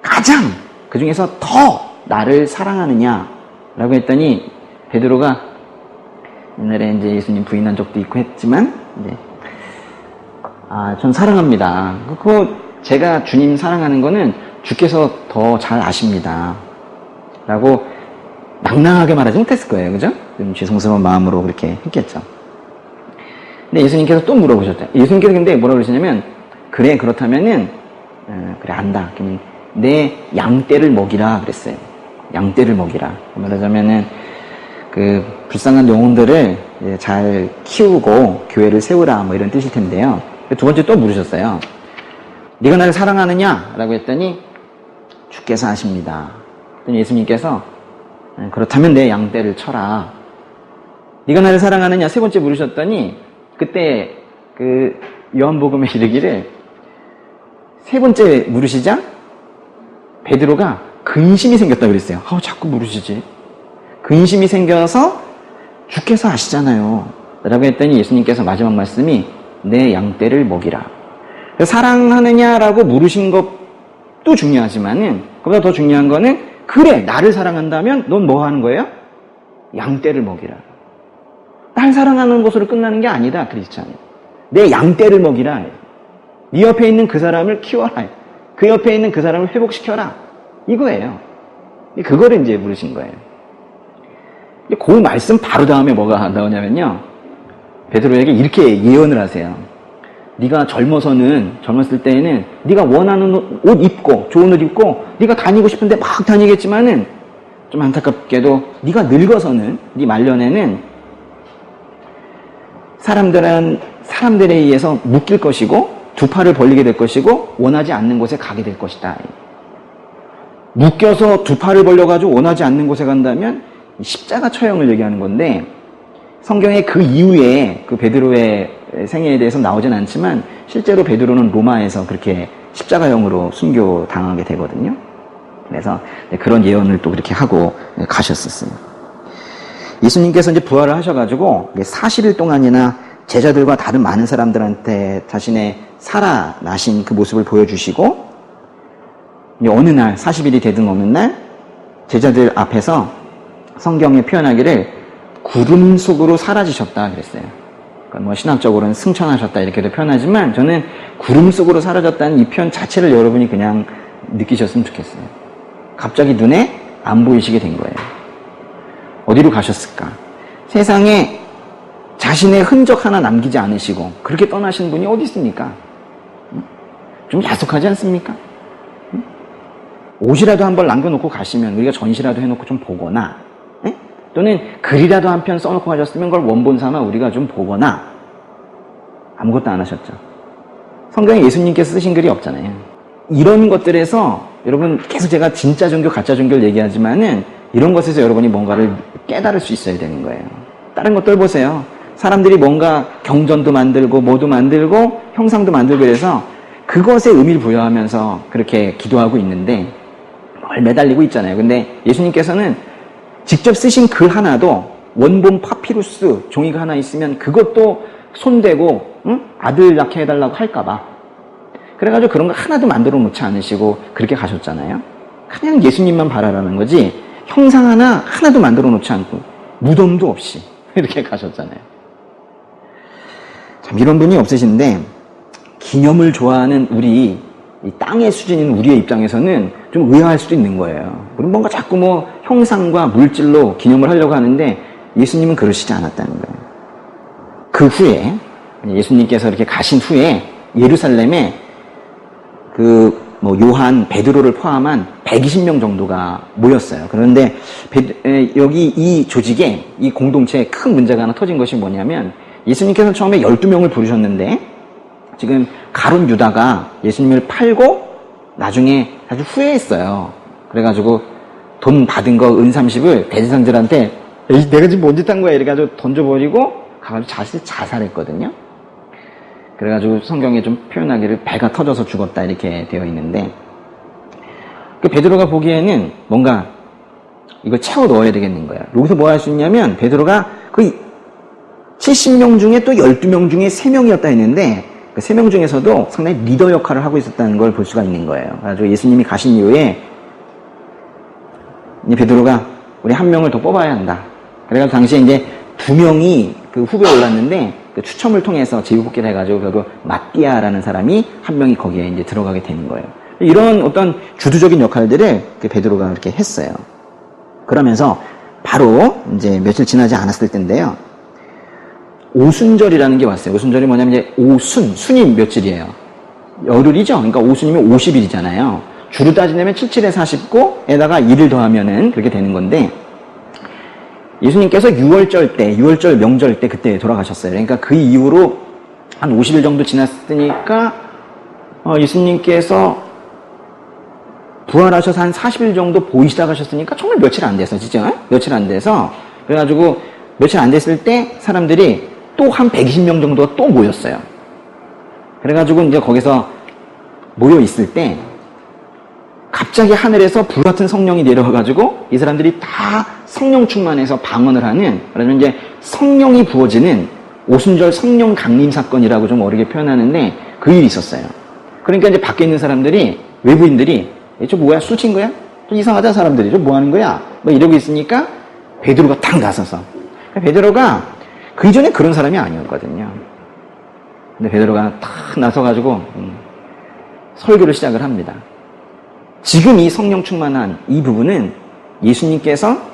가장 그 중에서 더 나를 사랑하느냐? 라고 했더니 베드로가 옛날에 이제 예수님 부인한 적도 있고 했지만 이제 전 사랑합니다. 그거 제가 주님 사랑하는 거는 주께서 더 잘 아십니다. 라고 낭낭하게 말하지 못했을 거예요. 그죠? 좀 죄송스러운 마음으로 그렇게 했겠죠. 근데 예수님께서 또 물어보셨죠. 예수님께서 근데 뭐라고 그러시냐면, 그래, 그렇다면은, 그래, 안다. 내 양떼를 먹이라 그랬어요. 양떼를 먹이라. 말하자면은, 그, 불쌍한 영혼들을 잘 키우고 교회를 세우라, 뭐 이런 뜻일 텐데요. 두 번째 또 물으셨어요. 네가 나를 사랑하느냐? 라고 했더니, 주께서 아십니다. 그랬더니 예수님께서, 그렇다면 내 양떼를 쳐라. 네가 나를 사랑하느냐? 세 번째 물으셨더니, 그때 그 요한복음에 이르기를 세 번째 물으시자 베드로가 근심이 생겼다 그랬어요. 자꾸 물으시지. 근심이 생겨서 주께서 아시잖아요. 라고 했더니 예수님께서 마지막 말씀이 내 양떼를 먹이라. 사랑하느냐라고 물으신 것도 중요하지만은 그보다 더 중요한 거는 그래, 나를 사랑한다면 넌 뭐 하는 거예요? 양떼를 먹이라. 날 사랑하는 것으로 끝나는 게 아니다, 크리스찬이. 내 양떼를 먹이라. 네 옆에 있는 그 사람을 키워라. 그 옆에 있는 그 사람을 회복시켜라. 이거예요. 그거를 이제 물으신 거예요. 그 말씀 바로 다음에 뭐가 나오냐면요. 베드로에게 이렇게 예언을 하세요. 네가 젊었을 때에는 네가 원하는 옷 입고 좋은 옷 입고 네가 다니고 싶은데 막 다니겠지만은 좀 안타깝게도 네가 늙어서는 네 말년에는 사람들에 의해서 묶일 것이고 두 팔을 벌리게 될 것이고 원하지 않는 곳에 가게 될 것이다. 묶여서 두 팔을 벌려가지고 원하지 않는 곳에 간다면 십자가 처형을 얘기하는 건데 성경에 그 이후에 그 베드로의 생애에 대해서 나오진 않지만 실제로 베드로는 로마에서 그렇게 십자가형으로 순교당하게 되거든요. 그래서 그런 예언을 또 그렇게 하고 가셨었어요. 예수님께서 이제 부활을 하셔가지고 40일 동안이나 제자들과 다른 많은 사람들한테 자신의 살아나신 그 모습을 보여주시고 어느 날 40일이 되든 어느 날 제자들 앞에서 성경에 표현하기를 구름 속으로 사라지셨다 그랬어요. 그러니까 뭐 신학적으로는 승천하셨다 이렇게도 표현하지만 저는 구름 속으로 사라졌다는 이 표현 자체를 여러분이 그냥 느끼셨으면 좋겠어요. 갑자기 눈에 안 보이시게 된 거예요. 어디로 가셨을까? 세상에 자신의 흔적 하나 남기지 않으시고 그렇게 떠나신 분이 어디 있습니까? 좀 야속하지 않습니까? 옷이라도 한 벌 남겨놓고 가시면 우리가 전시라도 해놓고 좀 보거나 또는 글이라도 한 편 써놓고 가셨으면 그걸 원본 삼아 우리가 좀 보거나 아무것도 안 하셨죠. 성경에 예수님께서 쓰신 글이 없잖아요. 이런 것들에서 여러분 계속 제가 진짜 종교 가짜 종교를 얘기하지만은 이런 것에서 여러분이 뭔가를 깨달을 수 있어야 되는 거예요. 다른 것들 보세요. 사람들이 뭔가 경전도 만들고 뭐도 만들고 형상도 만들고 그래서 그것에 의미를 부여하면서 그렇게 기도하고 있는데 뭘 매달리고 있잖아요. 근데 예수님께서는 직접 쓰신 글 하나도 원본 파피루스 종이가 하나 있으면 그것도 손대고 아들 낳게 해달라고 할까봐 그래가지고 그런 거 하나도 만들어 놓지 않으시고 그렇게 가셨잖아요. 그냥 예수님만 바라라는 거지 형상 하나도 만들어 놓지 않고 무덤도 없이 이렇게 가셨잖아요. 참 이런 분이 없으신데 기념을 좋아하는 우리 이 땅의 수준인 우리의 입장에서는 좀 의아할 수도 있는 거예요. 우리는 뭔가 자꾸 뭐 형상과 물질로 기념을 하려고 하는데 예수님은 그러시지 않았다는 거예요. 그 후에 예수님께서 이렇게 가신 후에 예루살렘에 요한, 베드로를 포함한 120명 정도가 모였어요. 그런데 여기 이 조직에 이 공동체에 큰 문제가 하나 터진 것이 뭐냐면 예수님께서 처음에 12명을 부르셨는데 지금 가룟 유다가 예수님을 팔고 나중에 아주 후회했어요. 그래가지고 돈 받은 거 은 30을 대제사장들한테 내가 지금 뭔 짓 한 거야 이래가지고 던져버리고 가가지고 자살했거든요. 그래가지고 성경에 좀 표현하기를 배가 터져서 죽었다 이렇게 되어 있는데, 그 베드로가 보기에는 뭔가 이걸 채워 넣어야 되겠는 거야. 여기서 뭐 할 수 있냐면, 베드로가 그 70명 중에 또 12명 중에 3명이었다 했는데, 그 3명 중에서도 상당히 리더 역할을 하고 있었다는 걸 볼 수가 있는 거예요. 그래가지고 예수님이 가신 이후에 이제 베드로가 우리 한 명을 더 뽑아야 한다. 그래가지고 당시에 이제 2명이 그 후보에 올랐는데, 그 추첨을 통해서 제후복귀를 해가지고 결국 마띠아라는 사람이 한 명이 거기에 이제 들어가게 되는 거예요. 이런 어떤 주도적인 역할들을 그 베드로가 이렇게 했어요. 그러면서 바로 이제 며칠 지나지 않았을 때인데요. 오순절이라는 게 왔어요. 오순절이 뭐냐면 이제 순이 며칠이에요? 열흘이죠. 그러니까 오순이면 50일이잖아요. 주로 따지면 77에 49에다가 1을 더하면은 그렇게 되는 건데, 예수님께서 6월절 명절 때 그때 돌아가셨어요. 그러니까 그 이후로 한 50일 정도 지났으니까 예수님께서 부활하셔서 한 40일 정도 보이시다 가셨으니까 정말 며칠 안 됐어, 진짜. 며칠 안 돼서, 그래가지고 며칠 안 됐을 때 사람들이 또 한 120명 정도가 또 모였어요. 그래가지고 이제 거기서 모여 있을 때 갑자기 하늘에서 불같은 성령이 내려와가지고 이 사람들이 다 성령 충만해서 방언을 하는, 그러면 이제 성령이 부어지는 오순절 성령 강림 사건이라고 좀 어렵게 표현하는데, 그 일이 있었어요. 그러니까 이제 밖에 있는 사람들이, 외부인들이 저 뭐야? 술 친 거야? 좀 이상하다 사람들이. 저 뭐 하는 거야? 뭐 이러고 있으니까 베드로가 탁 나서서. 베드로가 그 이전에 그런 사람이 아니었거든요. 근데 베드로가 탁 나서가지고 설교를 시작을 합니다. 지금 이 성령 충만한 이 부분은 예수님께서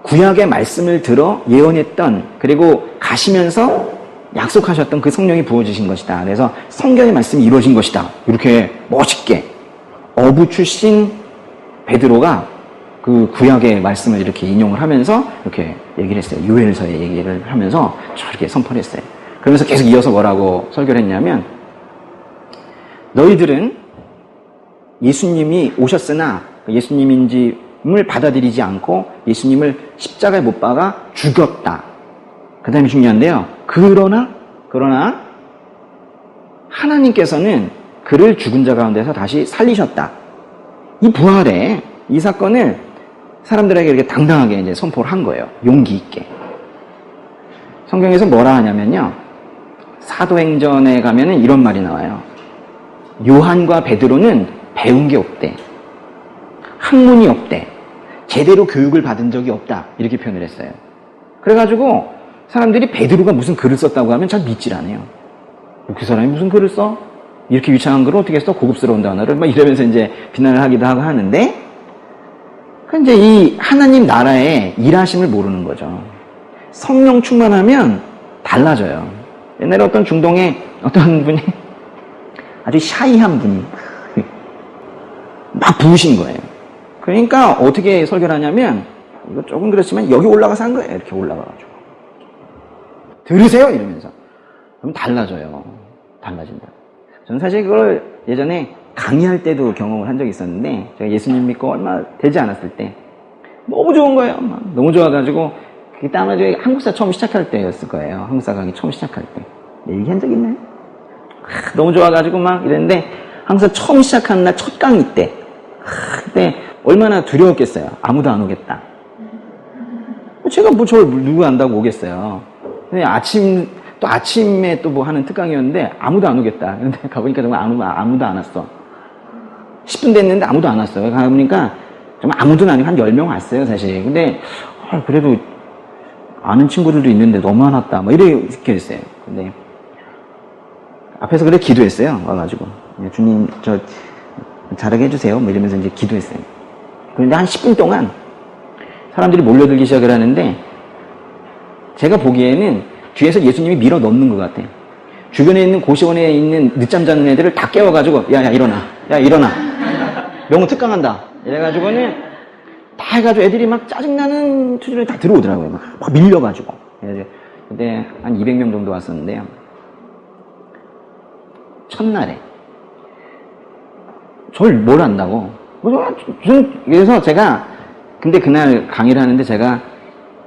구약의 말씀을 들어 예언했던, 그리고 가시면서 약속하셨던 그 성령이 부어주신 것이다. 그래서 성경의 말씀이 이루어진 것이다. 이렇게 멋있게 어부 출신 베드로가 그 구약의 말씀을 이렇게 인용을 하면서 이렇게 얘기를 했어요. 요엘서의 얘기를 하면서 저렇게 선포를 했어요. 그러면서 계속 이어서 뭐라고 설교를 했냐면, 너희들은 예수님이 오셨으나 예수님인지를 받아들이지 않고 예수님을 십자가에 못 박아 죽였다. 그 다음에 중요한데요. 그러나 하나님께서는 그를 죽은 자 가운데서 다시 살리셨다. 이 부활의 이 사건을 사람들에게 이렇게 당당하게 이제 선포를 한 거예요. 용기 있게. 성경에서 뭐라 하냐면요. 사도행전에 가면은 이런 말이 나와요. 요한과 베드로는 배운 게 없대. 학문이 없대. 제대로 교육을 받은 적이 없다. 이렇게 표현을 했어요. 그래가지고 사람들이 베드로가 무슨 글을 썼다고 하면 잘 믿질 않아요. 그 사람이 무슨 글을 써? 이렇게 유창한 글을 어떻게 써? 고급스러운 단어를 막 이러면서 이제 비난을 하기도 하고 하는데, 이제 이 하나님 나라의 일하심을 모르는 거죠. 성령 충만하면 달라져요. 옛날에 어떤 중동에 어떤 분이 아주 샤이한 분이 막 부으신 거예요. 그러니까 어떻게 설교를 하냐면, 이거 조금 그렇지만 여기 올라가서 한 거예요. 이렇게 올라가가지고. 들으세요? 이러면서. 그럼 달라져요. 달라진다. 저는 사실 그걸 예전에 강의할 때도 경험을 한 적이 있었는데, 제가 예수님 믿고 얼마 되지 않았을 때 너무 좋은 거예요. 막 너무 좋아가지고, 그때 아마 저희 한국사 처음 시작할 때였을 거예요. 한국사 강의 처음 시작할 때. 얘기한 적 있나요? 너무 좋아가지고 막 이랬는데, 항상 처음 시작하는 날 첫 강의 때, 그때 얼마나 두려웠겠어요. 아무도 안 오겠다. 제가 뭐 저를 누구 안다고 오겠어요. 근데 아침에 또 뭐 하는 특강이었는데 아무도 안 오겠다. 근데 가보니까 정말 아무도 안 왔어. 10분 됐는데 아무도 안 왔어요. 가보니까 정말 아무도 아니고 한 10명 왔어요, 사실. 근데 그래도 아는 친구들도 있는데 너무 안 왔다. 뭐 이렇게 했어요. 근데 앞에서 그래 기도했어요. 와가지고. 주님, 저 잘하게 해주세요. 뭐 이러면서 이제 기도했어요. 그런데 한 10분 동안 사람들이 몰려들기 시작을 하는데, 제가 보기에는 뒤에서 예수님이 밀어 넣는 것 같아. 주변에 있는 고시원에 있는 늦잠 자는 애들을 다 깨워가지고, 야, 일어나. 야, 일어나. 명호 특강한다. 이래가지고는 다 해가지고 애들이 막 짜증나는 투지로 다 들어오더라고요. 막 밀려가지고. 그때 한 200명 정도 왔었는데요. 첫날에. 저를 뭘 안다고. 그래서 제가, 근데 그날 강의를 하는데 제가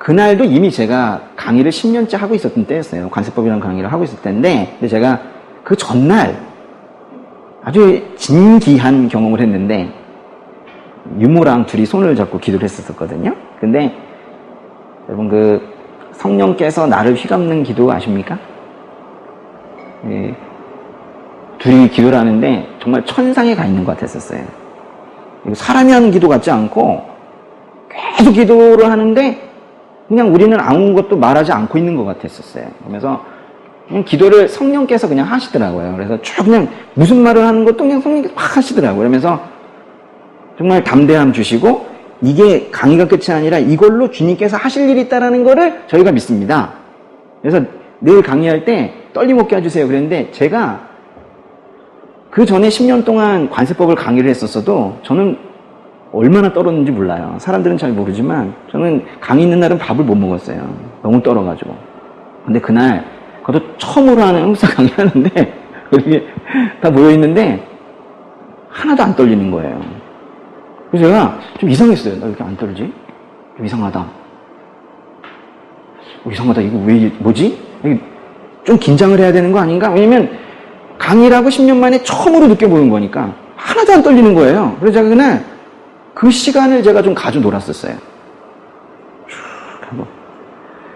그날도 이미 제가 강의를 10년째 하고 있었던 때였어요. 관세법이라는 강의를 하고 있을 때인데, 근데 제가 그 전날 아주 진기한 경험을 했는데, 유모랑 둘이 손을 잡고 기도를 했었거든요. 근데 여러분 그 성령께서 나를 휘감는 기도 아십니까? 예, 둘이 기도를 하는데 정말 천상에 가 있는 것 같았었어요. 사람이 하는 기도 같지 않고 계속 기도를 하는데 그냥 우리는 아무것도 말하지 않고 있는 것 같았었어요. 그러면서 그냥 기도를 성령께서 그냥 하시더라고요. 그래서 쭉 그냥 무슨 말을 하는 것도 그냥 성령께서 막 하시더라고요. 그러면서 정말 담대함 주시고 이게 강의가 끝이 아니라 이걸로 주님께서 하실 일이 있다는 거를 저희가 믿습니다. 그래서 늘 강의할 때 떨림 없게 해주세요 그랬는데, 제가 그 전에 10년 동안 관세법을 강의를 했었어도 저는 얼마나 떨었는지 몰라요. 사람들은 잘 모르지만 저는 강의 있는 날은 밥을 못 먹었어요. 너무 떨어가지고. 근데 그날 그것도 처음으로 하는 흡사 강의하는데 이게 다 모여있는데 하나도 안 떨리는 거예요. 그래서 제가 좀 이상했어요. 나 왜 이렇게 안 떨지? 좀 이상하다. 이상하다. 이거 왜, 뭐지? 좀 긴장을 해야 되는 거 아닌가? 왜냐면 강의라고 10년 만에 처음으로 느껴보는 거니까 하나도 안 떨리는 거예요. 그래서 제가 그날 그 시간을 제가 좀 가져 놀았었어요.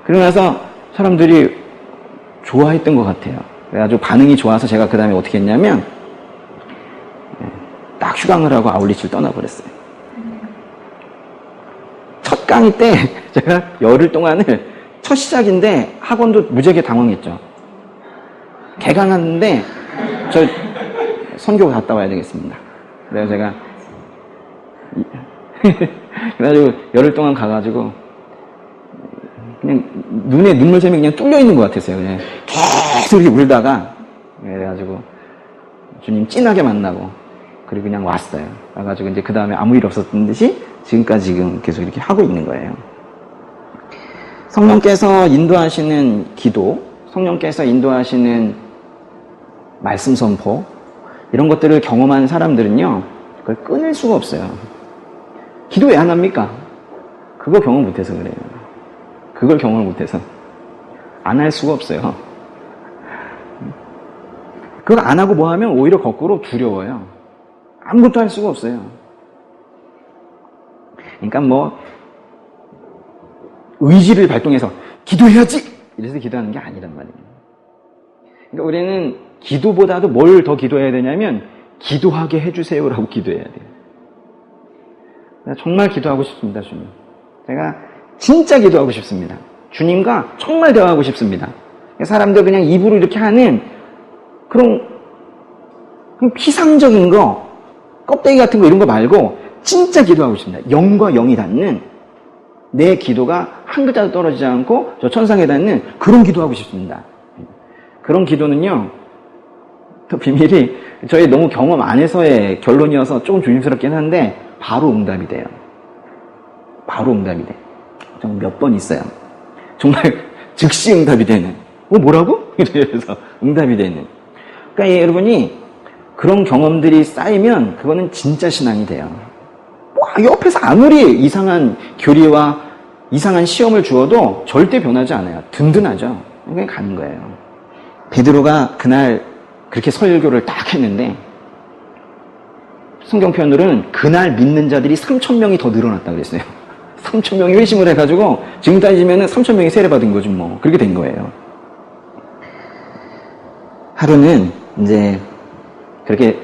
그러고 나서 사람들이 좋아했던 것 같아요. 그래가지고 반응이 좋아서 제가 그 다음에 어떻게 했냐면 딱 휴강을 하고 아울리치를 떠나버렸어요. 첫 강의 때 제가 열흘 동안을 첫 시작인데 학원도 무지하게 당황했죠. 개강하는데 저 선교 갔다 와야 되겠습니다. 그래서 제가 그래가지고 열흘 동안 가가지고 그냥 눈에 눈물샘이 그냥 뚫려 있는 것 같았어요. 그냥 계속 이렇게 울다가 그래가지고 주님 찐하게 만나고 그리고 그냥 왔어요. 와가지고 이제 그 다음에 아무 일 없었던 듯이 지금까지 지금 계속 이렇게 하고 있는 거예요. 성령께서 인도하시는 기도, 성령께서 인도하시는 말씀 선포, 이런 것들을 경험한 사람들은요, 그걸 끊을 수가 없어요. 기도 왜 안 합니까? 그거 경험 못해서 그래요. 그걸 경험을 못해서. 안 할 수가 없어요. 그걸 안 하고 뭐 하면 오히려 거꾸로 두려워요. 아무것도 할 수가 없어요. 그러니까 뭐 의지를 발동해서 기도해야지! 이래서 기도하는 게 아니란 말이에요. 그러니까 우리는 기도보다도 뭘 더 기도해야 되냐면 기도하게 해주세요라고 기도해야 돼요. 정말 기도하고 싶습니다, 주님. 제가 진짜 기도하고 싶습니다. 주님과 정말 대화하고 싶습니다. 사람들 그냥 입으로 이렇게 하는 그런 피상적인 거, 껍데기 같은 거 이런 거 말고 진짜 기도하고 싶습니다. 영과 영이 닿는 내 기도가 한 글자도 떨어지지 않고 저 천상에 닿는 그런 기도하고 싶습니다. 그런 기도는요, 또 비밀이 저희 너무 경험 안에서의 결론이어서 조금 조심스럽긴 한데 바로 응답이 돼요. 바로 응답이 돼. 정말 몇 번 있어요. 정말 즉시 응답이 되는. 뭐라고? 이래서 응답이 되는. 그러니까 여러분이 그런 경험들이 쌓이면 그거는 진짜 신앙이 돼요. 옆에서 아무리 이상한 교리와 이상한 시험을 주어도 절대 변하지 않아요. 든든하죠. 그냥 가는 거예요. 베드로가 그날 그렇게 설교를 딱 했는데 성경 표현으로는 그날 믿는 자들이 3,000명이 더 늘어났다 그랬어요. 3,000명이 회심을 해가지고 지금 따지면은 3,000명이 세례받은 거죠, 뭐. 그렇게 된 거예요. 하루는 이제 그렇게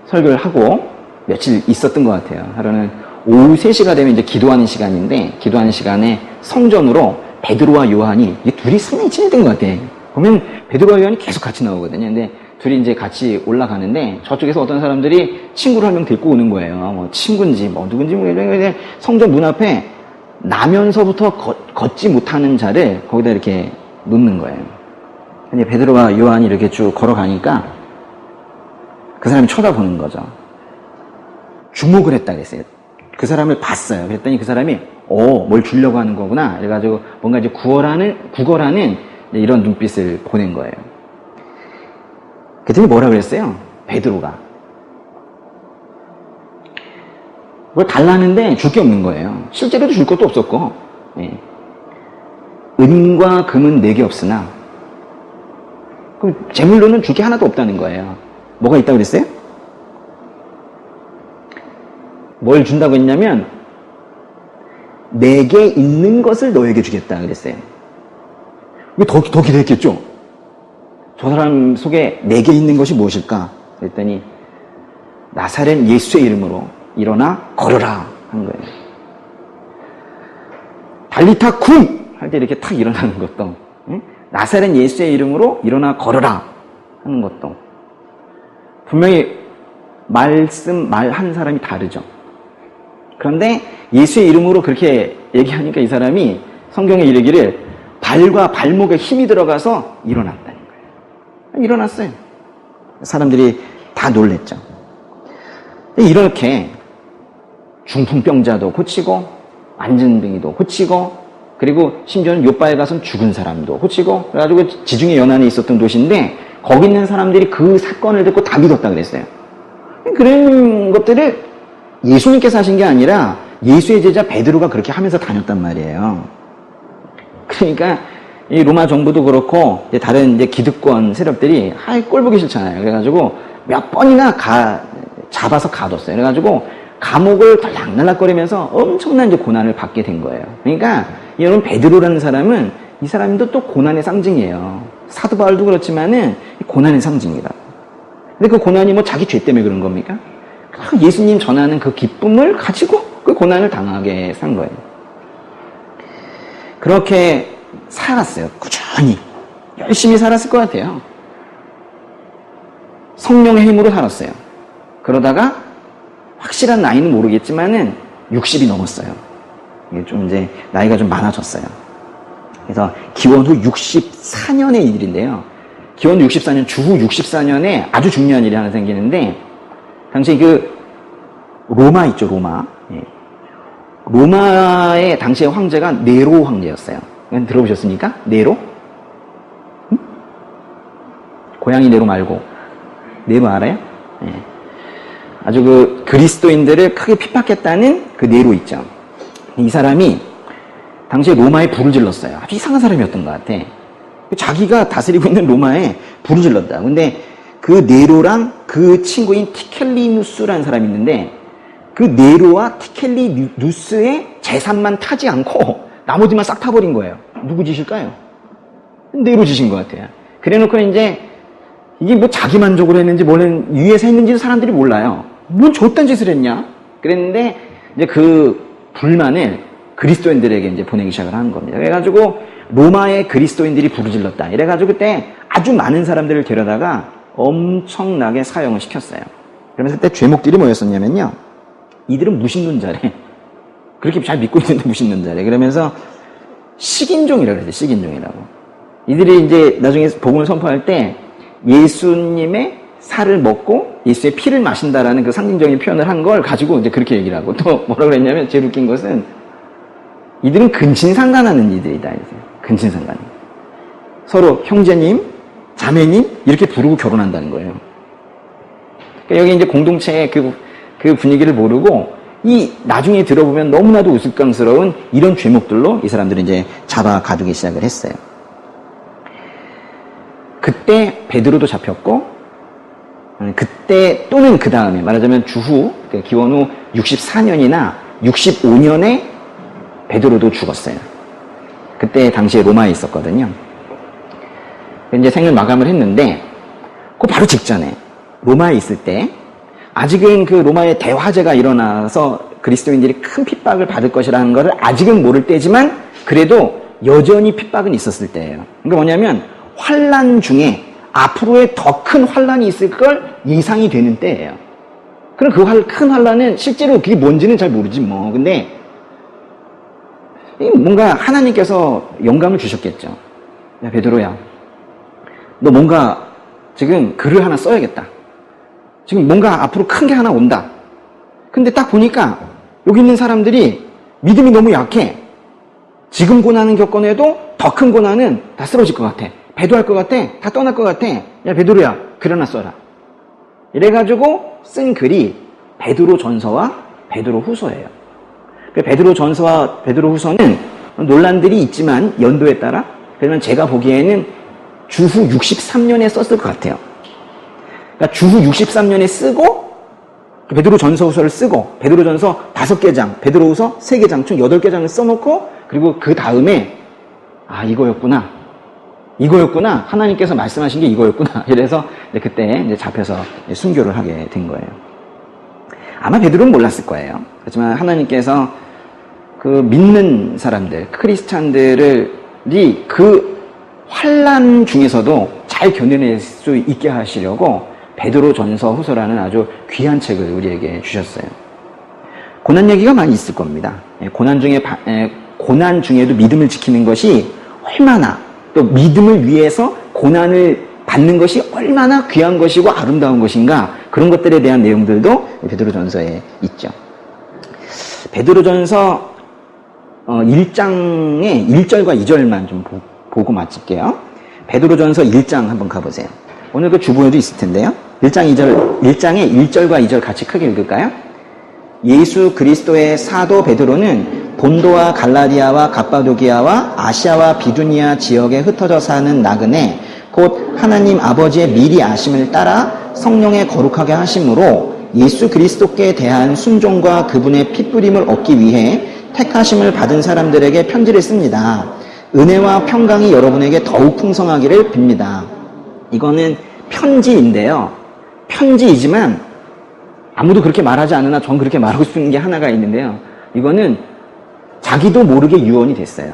설교를 하고 며칠 있었던 것 같아요. 하루는 오후 3시가 되면 이제 기도하는 시간인데, 기도하는 시간에 성전으로 베드로와 요한이, 이 둘이 상당히 친했던 것 같아. 보면 베드로와 요한이 계속 같이 나오거든요. 근데 둘이 이제 같이 올라가는데 저쪽에서 어떤 사람들이 친구를 한 명 데리고 오는 거예요. 뭐 친구인지 뭐 누군지 모르겠는데 성전 문 앞에 나면서부터 걷지 못하는 자를 거기다 이렇게 놓는 거예요. 근데 베드로와 요한이 이렇게 쭉 걸어가니까 그 사람이 쳐다보는 거죠. 주목을 했다 그랬어요. 그 사람을 봤어요. 그랬더니 그 사람이 뭘 주려고 하는 거구나. 그래가지고 뭔가 이제 구걸하는 이런 눈빛을 보낸 거예요. 그랬더니 뭐라 그랬어요? 베드로가 뭘 달라는데 줄 게 없는 거예요. 실제로도 줄 것도 없었고. 예. 은과 금은 내게 없으나, 그럼 재물로는 줄 게 하나도 없다는 거예요. 뭐가 있다고 그랬어요? 뭘 준다고 했냐면, 내게 있는 것을 너에게 주겠다 그랬어요. 더 기대했겠죠? 저 사람 속에 내게 있는 것이 무엇일까? 그랬더니, 나사렛 예수의 이름으로 일어나 걸어라 하는 거예요. 달리타 쿰! 할 때 이렇게 탁 일어나는 것도, 나사렛 예수의 이름으로 일어나 걸어라 하는 것도, 분명히 말한 사람이 다르죠. 그런데 예수의 이름으로 그렇게 얘기하니까 이 사람이 성경에 이르기를 발과 발목에 힘이 들어가서 일어났다는 거예요. 일어났어요. 사람들이 다 놀랬죠. 이렇게 중풍병자도 고치고 안진뱅이도 고치고 그리고 심지어는 요바에 가서 죽은 사람도 고치고 그래가지고 지중해 연안에 있었던 도시인데 거기 있는 사람들이 그 사건을 듣고 다 믿었다 그랬어요. 그런 것들을 예수님께서 하신 게 아니라 예수의 제자 베드로가 그렇게 하면서 다녔단 말이에요. 그러니까 이 로마 정부도 그렇고 다른 이제 기득권 세력들이 꼴 보기 싫잖아요. 그래가지고 몇 번이나 잡아서 가뒀어요. 그래가지고 감옥을 달락달락거리면서 엄청난 이제 고난을 받게 된 거예요. 그러니까 여러분 베드로라는 사람은 이 사람도 또 고난의 상징이에요. 사도 바울도 그렇지만은 고난의 상징이다. 근데 그 고난이 뭐 자기 죄 때문에 그런 겁니까? 예수님 전하는 그 기쁨을 가지고 그 고난을 당하게 산 거예요. 그렇게 살았어요. 꾸준히. 열심히 살았을 것 같아요. 성령의 힘으로 살았어요. 그러다가 확실한 나이는 모르겠지만은 60이 넘었어요. 이게 좀 이제 나이가 좀 많아졌어요. 그래서 기원 후 64년의 일인데요. 기원 후 64년, 주후 64년에 아주 중요한 일이 하나 생기는데, 당시 로마 있죠, 로마. 로마의 당시의 황제가 네로 황제였어요. 들어보셨습니까? 네로? 응? 고양이 네로 말고. 네로 알아요? 아주 그리스도인들을 크게 핍박했다는 그 네로 있죠. 이 사람이 당시에 로마에 불을 질렀어요. 아주 이상한 사람이었던 것 같아. 자기가 다스리고 있는 로마에 불을 질렀다. 근데 그 네로랑 그 친구인 티켈리누스라는 사람이 있는데 그 네로와 티켈리누스의 재산만 타지 않고 나머지만 싹 타버린 거예요. 누구 짓일까요? 네로 짓인 것 같아요. 그래놓고 이제 이게 뭐 자기 만족으로 했는지 뭐는 위에서 했는지는 사람들이 몰라요. 뭔 좆단 짓을 했냐? 그랬는데 이제 그 불만을 그리스도인들에게 이제 보내기 시작을 하는 겁니다. 그래가지고 로마의 그리스도인들이 부르질렀다. 이래가지고 그때 아주 많은 사람들을 데려다가 엄청나게 사형을 시켰어요. 그러면서 그때 죄목들이 뭐였었냐면요. 이들은 무신론자래. 그렇게 잘 믿고 있는데 무신론자래. 그러면서 식인종이라고 그랬어요. 식인종이라고. 이들이 이제 나중에 복음을 선포할 때 예수님의 살을 먹고 예수의 피를 마신다라는 그 상징적인 표현을 한 걸 가지고 이제 그렇게 얘기를 하고 또 뭐라고 그랬냐면 제일 웃긴 것은 이들은 근친상간하는 이들이다. 근친상간. 서로 형제님, 자매님 이렇게 부르고 결혼한다는 거예요. 그러니까 여기 이제 공동체의 그 분위기를 모르고 이 나중에 들어보면 너무나도 우스꽝스러운 이런 죄목들로 이 사람들은 이제 잡아 가두기 시작을 했어요. 그때 베드로도 잡혔고 그때 또는 그 다음에 말하자면 주후 기원 후 64년이나 65년에 베드로도 죽었어요. 그때 당시에 로마에 있었거든요. 이제 생을 마감을 했는데 그 바로 직전에 로마에 있을 때 아직은 그 로마의 대화재가 일어나서 그리스도인들이 큰 핍박을 받을 것이라는 것을 아직은 모를 때지만 그래도 여전히 핍박은 있었을 때예요. 그러니까 뭐냐면 환란 중에 앞으로의 더 큰 환란이 있을 걸 예상이 되는 때예요. 그럼 그 큰 환란은 실제로 그게 뭔지는 잘 모르지 뭐. 근데 뭔가 하나님께서 영감을 주셨겠죠. 야 베드로야, 너 뭔가 지금 글을 하나 써야겠다. 지금 뭔가 앞으로 큰 게 하나 온다. 근데 딱 보니까 여기 있는 사람들이 믿음이 너무 약해. 지금 고난은 겪어내도 더 큰 고난은 다 쓰러질 것 같아. 배도할 것 같아. 다 떠날 것 같아. 야 베드로야, 글 하나 써라. 이래가지고 쓴 글이 베드로 전서와 베드로 후서예요. 베드로 전서와 베드로 후서는 논란들이 있지만 연도에 따라 그러면 제가 보기에는 주후 63년에 썼을 것 같아요. 그러니까 주후 63년에 쓰고 베드로 전서 후서를 쓰고 베드로 전서 5개 장, 베드로 후서 3개 장, 총 8개 장을 써놓고 그리고 그 다음에 이거였구나. 하나님께서 말씀하신 게 이거였구나. 이래서 그때 이제 잡혀서 순교를 하게 된 거예요. 아마 베드로는 몰랐을 거예요. 그렇지만 하나님께서 그 믿는 사람들, 크리스찬들이 그 환난 중에서도 잘 견뎌낼 수 있게 하시려고 베드로 전서 후서라는 아주 귀한 책을 우리에게 주셨어요. 고난 얘기가 많이 있을 겁니다. 고난 중에도 믿음을 지키는 것이 얼마나 또 믿음을 위해서 고난을 받는 것이 얼마나 귀한 것이고 아름다운 것인가 그런 것들에 대한 내용들도 베드로전서에 있죠. 베드로전서 1장의 1절과 2절만 좀 보고 마칠게요. 베드로전서 1장 한번 가보세요. 오늘 그 주보에도 있을 텐데요. 1장의 1절과 2절 같이 크게 읽을까요? 예수 그리스도의 사도 베드로는 본도와 갈라디아와 갑바도기아와 아시아와 비두니아 지역에 흩어져 사는 나그네 곧 하나님 아버지의 미리 아심을 따라 성령의 거룩하게 하심으로 예수 그리스도께 대한 순종과 그분의 핏부림을 얻기 위해 택하심을 받은 사람들에게 편지를 씁니다. 은혜와 평강이 여러분에게 더욱 풍성하기를 빕니다. 이거는 편지인데요. 편지이지만 아무도 그렇게 말하지 않으나 전 그렇게 말하고 싶은 게 하나가 있는데요. 이거는 자기도 모르게 유언이 됐어요.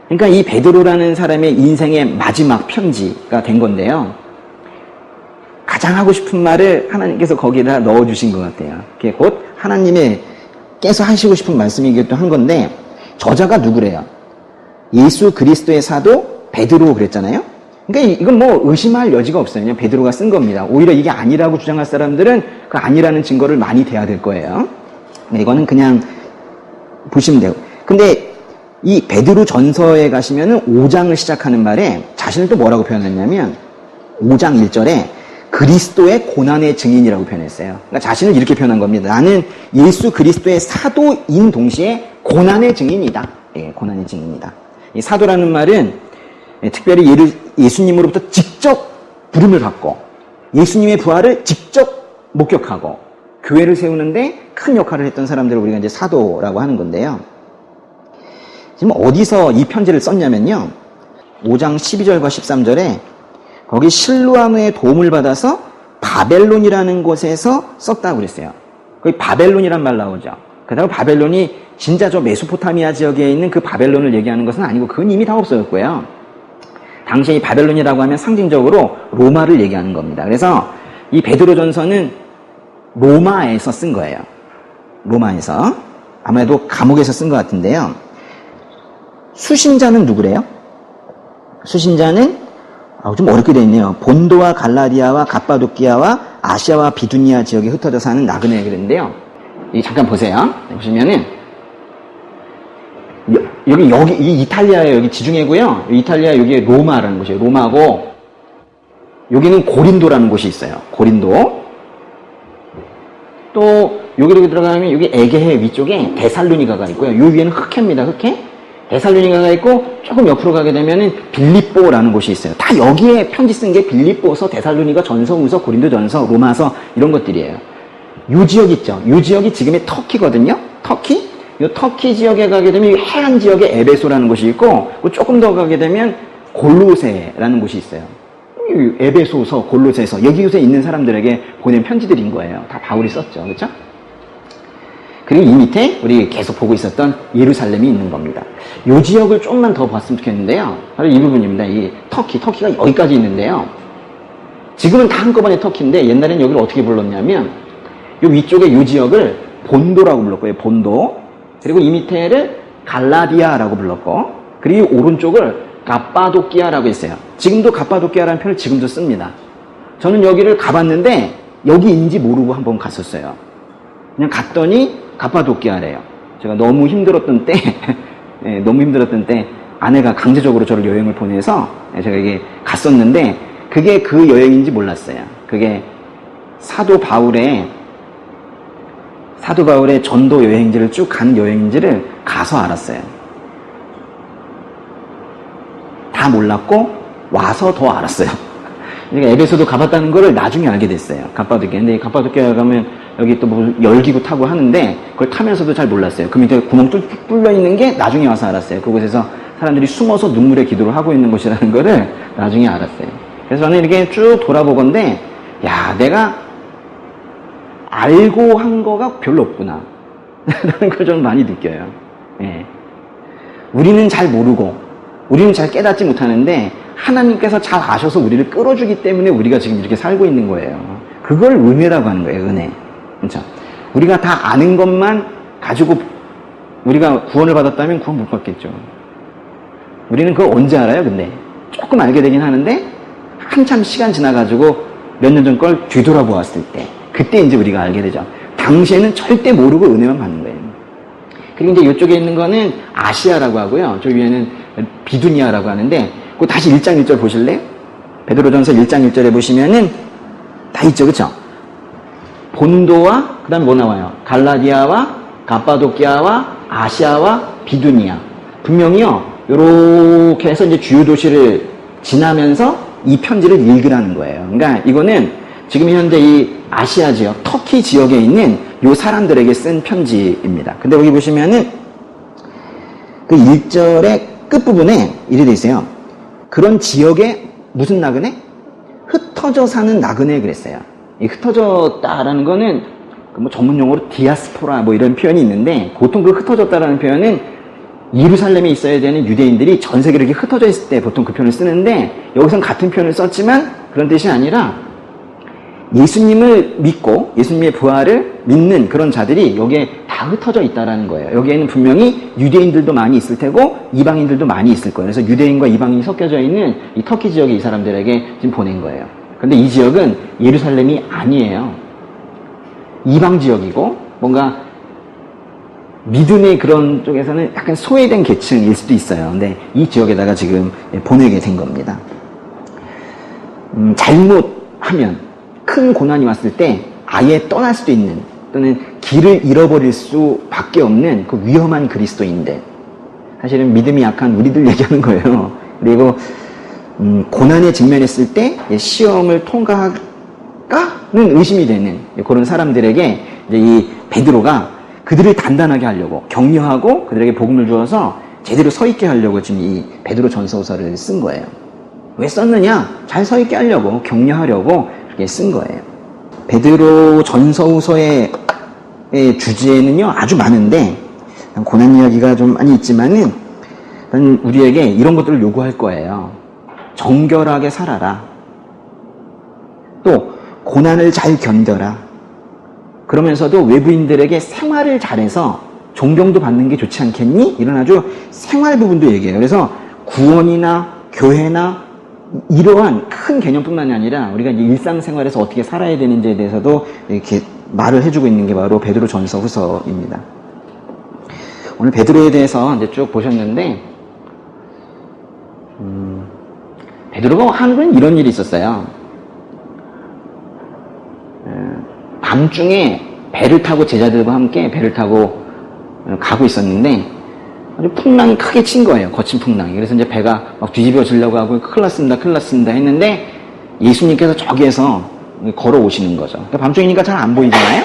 그러니까 이 베드로라는 사람의 인생의 마지막 편지가 된 건데요. 가장 하고 싶은 말을 하나님께서 거기에다 넣어주신 것 같아요. 그게 곧 하나님께서 하시고 싶은 말씀이기도 한 건데 저자가 누구래요? 예수 그리스도의 사도 베드로 그랬잖아요. 그러니까 이건 뭐 의심할 여지가 없어요. 그냥 베드로가 쓴 겁니다. 오히려 이게 아니라고 주장할 사람들은 그 아니라는 증거를 많이 대야 될 거예요. 이거는 그냥 보시면 돼요. 근데 이 베드로 전서에 가시면은 5장을 시작하는 말에 자신을 또 뭐라고 표현했냐면 5장 1절에 그리스도의 고난의 증인이라고 표현했어요. 그러니까 자신을 이렇게 표현한 겁니다. 나는 예수 그리스도의 사도인 동시에 고난의 증인이다. 예, 고난의 증인이다. 이 사도라는 말은 특별히 예수님으로부터 직접 부름을 받고 예수님의 부활을 직접 목격하고 교회를 세우는데 큰 역할을 했던 사람들을 우리가 이제 사도라고 하는 건데요. 지금 어디서 이 편지를 썼냐면요. 5장 12절과 13절에 거기 실루아누의 도움을 받아서 바벨론이라는 곳에서 썼다고 그랬어요. 거기 바벨론이란 말 나오죠. 그렇다고 바벨론이 진짜 저 메소포타미아 지역에 있는 그 바벨론을 얘기하는 것은 아니고 그건 이미 다 없어졌고요. 당시에 이 바벨론이라고 하면 상징적으로 로마를 얘기하는 겁니다. 그래서 이 베드로전서는 로마에서 쓴 거예요. 로마에서. 아무래도 감옥에서 쓴 것 같은데요. 수신자는 누구래요? 수신자는 좀 어렵게 되어 있네요. 본도와 갈라디아와 갑바도키아와 아시아와 비두니아 지역에 흩어져 사는 나그네 그랬는데요. 잠깐 보세요. 보시면은 여기 이 이탈리아에 여기 지중해고요. 이탈리아 여기 로마라는 곳이에요. 로마고 여기는 고린도라는 곳이 있어요. 고린도. 또 여기로 들어가면 여기 에게해 위쪽에 데살로니가가 있고요. 요 위에는 흑해입니다. 흑해. 데살로니가가 있고 조금 옆으로 가게 되면은 빌립보라는 곳이 있어요. 다 여기에 편지 쓴 게 빌립보서, 데살로니가, 전서후서, 고린도전서, 로마서 이런 것들이에요. 요 지역 있죠. 요 지역이 지금의 터키거든요. 터키. 이 터키 지역에 가게 되면 해안 지역에 에베소라는 곳이 있고 조금 더 가게 되면 골로새라는 곳이 있어요. 에베소서, 골로새서 여기에 있는 사람들에게 보낸 편지들인 거예요. 다 바울이 썼죠. 그렇죠? 그리고 이 밑에 우리 계속 보고 있었던 예루살렘이 있는 겁니다. 이 지역을 좀만 더 봤으면 좋겠는데요. 바로 이 부분입니다. 이 터키가 여기까지 있는데요. 지금은 다 한꺼번에 터키인데 옛날에는 여기를 어떻게 불렀냐면 이 위쪽에 이 지역을 본도라고 불렀고요. 본도. 그리고 이 밑에를 갈라디아라고 불렀고 그리고 오른쪽을 갑바도키아라고 했어요. 지금도 갑바도키아라는 표현을 지금도 씁니다. 저는 여기를 가봤는데 여기인지 모르고 한번 갔었어요. 그냥 갔더니 갑바도키아래요. 제가 너무 힘들었던 때 아내가 강제적으로 저를 여행을 보내서 제가 이게 갔었는데 그게 그 여행인지 몰랐어요. 그게 사도 바울의 전도 여행지를 쭉 간 여행지를 가서 알았어요. 다 몰랐고 와서 더 알았어요. 그러니까 에베소도 가봤다는 거를 나중에 알게 됐어요. 갑바도끼. 근데 갑바도끼에 가면 여기 또 뭐 열기구 타고 하는데 그걸 타면서도 잘 몰랐어요. 그 밑에 구멍 뚫려 있는 게 나중에 와서 알았어요. 그곳에서 사람들이 숨어서 눈물의 기도를 하고 있는 곳이라는 거를 나중에 알았어요. 그래서 저는 이렇게 쭉 돌아보건데, 야, 내가 알고 한 거가 별로 없구나. 라는 걸 좀 많이 느껴요. 예. 우리는 잘 모르고, 우리는 잘 깨닫지 못하는데, 하나님께서 잘 아셔서 우리를 끌어주기 때문에 우리가 지금 이렇게 살고 있는 거예요. 그걸 은혜라고 하는 거예요, 은혜. 그렇죠? 우리가 다 아는 것만 가지고 우리가 구원을 받았다면 구원 못 받겠죠. 우리는 그걸 언제 알아요, 근데? 조금 알게 되긴 하는데, 한참 시간 지나가지고 몇 년 전 걸 뒤돌아보았을 때, 그때 이제 우리가 알게 되죠. 당시에는 절대 모르고 은혜만 받는 거예요. 그리고 이제 이쪽에 있는 거는 아시아라고 하고요. 저 위에는 비두니아라고 하는데, 그 다시 1장 1절 보실래요? 베드로전서 1장 1절에 보시면은 다 있죠, 그쵸? 본도와, 그 다음에 뭐 나와요? 갈라디아와, 갑바도키아와, 아시아와, 비두니아. 분명히요, 요렇게 해서 이제 주요 도시를 지나면서 이 편지를 읽으라는 거예요. 그러니까 이거는 지금 현재 이 아시아 지역, 터키 지역에 있는 요 사람들에게 쓴 편지입니다. 근데 여기 보시면은 그 1절의 끝부분에 이래 돼 있어요. 그런 지역에 무슨 나그네? 흩어져 사는 나그네 그랬어요. 이 흩어졌다라는 거는 뭐 전문 용어로 디아스포라 뭐 이런 표현이 있는데, 보통 그 흩어졌다라는 표현은 예루살렘에 있어야 되는 유대인들이 전 세계로 이렇게 흩어져 있을 때 보통 그 표현을 쓰는데, 여기선 같은 표현을 썼지만 그런 뜻이 아니라 예수님을 믿고 예수님의 부활을 믿는 그런 자들이 여기에 다 흩어져 있다라는 거예요. 여기에는 분명히 유대인들도 많이 있을 테고 이방인들도 많이 있을 거예요. 그래서 유대인과 이방인이 섞여져 있는 이 터키 지역의 이 사람들에게 지금 보낸 거예요. 근데 이 지역은 예루살렘이 아니에요. 이방 지역이고 뭔가 믿음의 그런 쪽에서는 약간 소외된 계층일 수도 있어요. 근데 이 지역에다가 지금 보내게 된 겁니다. 잘못하면 큰 고난이 왔을 때 아예 떠날 수도 있는, 또는 길을 잃어버릴 수밖에 없는 그 위험한 그리스도인들. 사실은 믿음이 약한 우리들 얘기하는 거예요. 그리고 고난에 직면했을 때 시험을 통과할까는 의심이 되는 그런 사람들에게 이제 이 베드로가 그들을 단단하게 하려고, 격려하고 그들에게 복음을 주어서 제대로 서 있게 하려고 지금 이 베드로 전서서를 쓴 거예요. 왜 썼느냐? 잘 서 있게 하려고, 격려하려고 그렇게 쓴 거예요. 베드로 전서서의 주제는요 아주 많은데, 고난 이야기가 좀 많이 있지만은 우리에게 이런 것들을 요구할 거예요. 정결하게 살아라. 또 고난을 잘 견뎌라. 그러면서도 외부인들에게 생활을 잘해서 존경도 받는 게 좋지 않겠니? 이런 아주 생활 부분도 얘기해요. 그래서 구원이나 교회나 이러한 큰 개념뿐만이 아니라 우리가 이제 일상생활에서 어떻게 살아야 되는지에 대해서도 이렇게 말을 해주고 있는 게 바로 베드로 전서 후서입니다. 오늘 베드로에 대해서 이제 쭉 보셨는데, 베드로가 하는 이런 일이 있었어요. 밤중에 배를 타고 제자들과 함께 배를 타고 가고 있었는데 아주 풍랑이 크게 친 거예요. 거친 풍랑이. 그래서 이제 배가 막 뒤집어지려고 하고 큰일 났습니다 했는데 예수님께서 저기에서 걸어오시는 거죠. 그러니까 밤중이니까 잘 안 보이잖아요.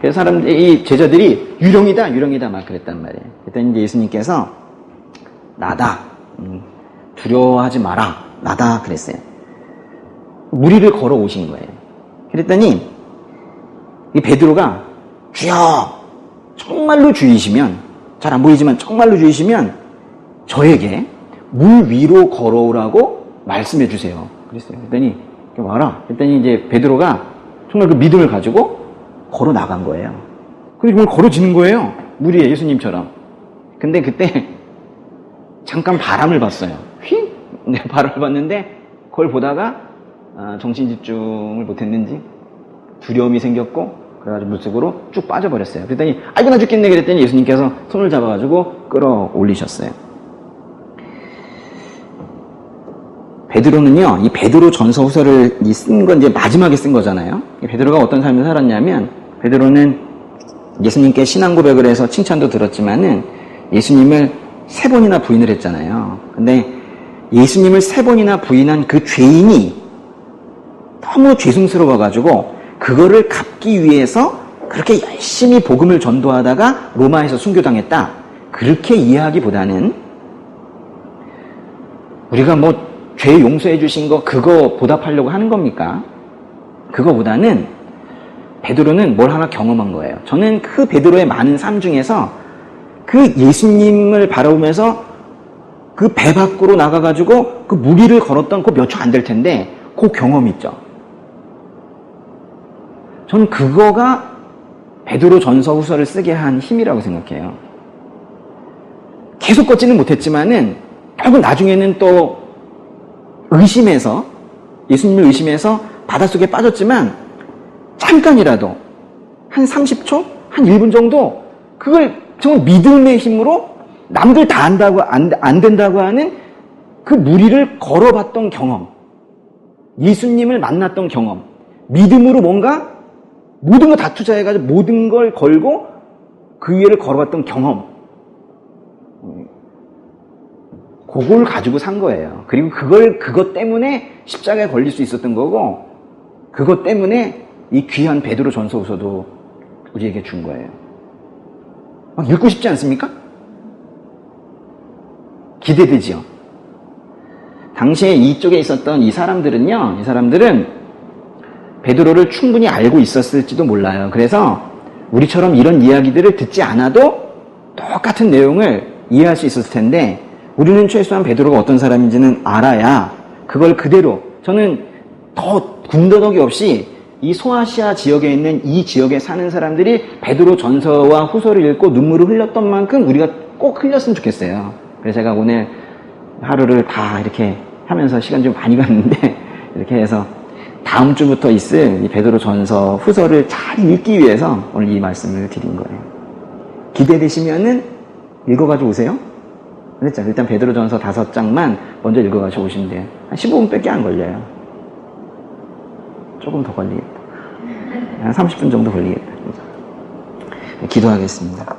그래서 이 제자들이 유령이다 막 그랬단 말이에요. 그랬더니 이제 예수님께서 나다. 두려워하지 마라. 나다 그랬어요. 무리를 걸어오신 거예요. 그랬더니 이 베드로가 주여 정말로 주이시면, 잘 안 보이지만 정말로 주이시면 저에게 물 위로 걸어오라고 말씀해 주세요. 그랬어요. 그랬더니 와라. 그랬더니 이제 베드로가 정말 그 믿음을 가지고 걸어 나간 거예요. 그리고 그걸 걸어지는 거예요. 물 위에 예수님처럼. 근데 그때 잠깐 바람을 봤어요. 휙! 네, 바람을 봤는데 그걸 보다가 정신 집중을 못했는지 두려움이 생겼고 그래가지고 물속으로 쭉 빠져버렸어요. 그랬더니 아이고 나 죽겠네 그랬더니 예수님께서 손을 잡아가지고 끌어올리셨어요. 베드로는요, 이 베드로 전서 후서를 쓴 건 이제 마지막에 쓴 거잖아요. 베드로가 어떤 삶을 살았냐면, 베드로는 예수님께 신앙 고백을 해서 칭찬도 들었지만은 예수님을 3번이나 부인을 했잖아요. 근데 예수님을 3번이나 부인한 그 죄인이 너무 죄송스러워가지고 그거를 갚기 위해서 그렇게 열심히 복음을 전도하다가 로마에서 순교당했다. 그렇게 이해하기보다는 우리가 뭐 죄 용서해 주신 거 그거 보답하려고 하는 겁니까? 그거보다는 베드로는 뭘 하나 경험한 거예요. 저는 그 베드로의 많은 삶 중에서 그 예수님을 바라보면서 그 배 밖으로 나가가지고 그 무리를 걸었던 그 몇 초 안 될 텐데 그 경험 있죠. 전 그거가 베드로 전서 후서를 쓰게 한 힘이라고 생각해요. 계속 걷지는 못했지만은 결국 나중에는 또 의심해서 예수님을 의심해서 바닷속에 빠졌지만 잠깐이라도 한 30초? 한 1분 정도 그걸 정말 믿음의 힘으로 남들 다 안다고 안 된다고 하는 그 무리를 걸어봤던 경험, 예수님을 만났던 경험, 믿음으로 뭔가 모든 거 다 투자해가지고 모든 걸 걸고 그 위에를 걸어봤던 경험, 그걸 가지고 산 거예요. 그리고 그것 때문에 십자가에 걸릴 수 있었던 거고, 그것 때문에 이 귀한 베드로 전서후서도 우리에게 준 거예요. 막 읽고 싶지 않습니까? 기대되지요. 당시에 이쪽에 있었던 이 사람들은 베드로를 충분히 알고 있었을지도 몰라요. 그래서 우리처럼 이런 이야기들을 듣지 않아도 똑같은 내용을 이해할 수 있었을 텐데, 우리는 최소한 베드로가 어떤 사람인지는 알아야 그걸 그대로, 저는 더 군더더기 없이 이 소아시아 지역에 있는 이 지역에 사는 사람들이 베드로 전서와 후서를 읽고 눈물을 흘렸던 만큼 우리가 꼭 흘렸으면 좋겠어요. 그래서 제가 오늘 하루를 다 이렇게 하면서 시간 좀 많이 갔는데 이렇게 해서 다음 주부터 있을 이 베드로 전서 후서를 잘 읽기 위해서 오늘 이 말씀을 드린 거예요. 기대되시면은 읽어가지고 오세요. 그랬죠. 일단 베드로 전서 5장만 먼저 읽어가지고 오시면 돼요. 한 15분밖에 안 걸려요. 조금 더 걸리겠다. 한 30분 정도 걸리겠다. 기도하겠습니다.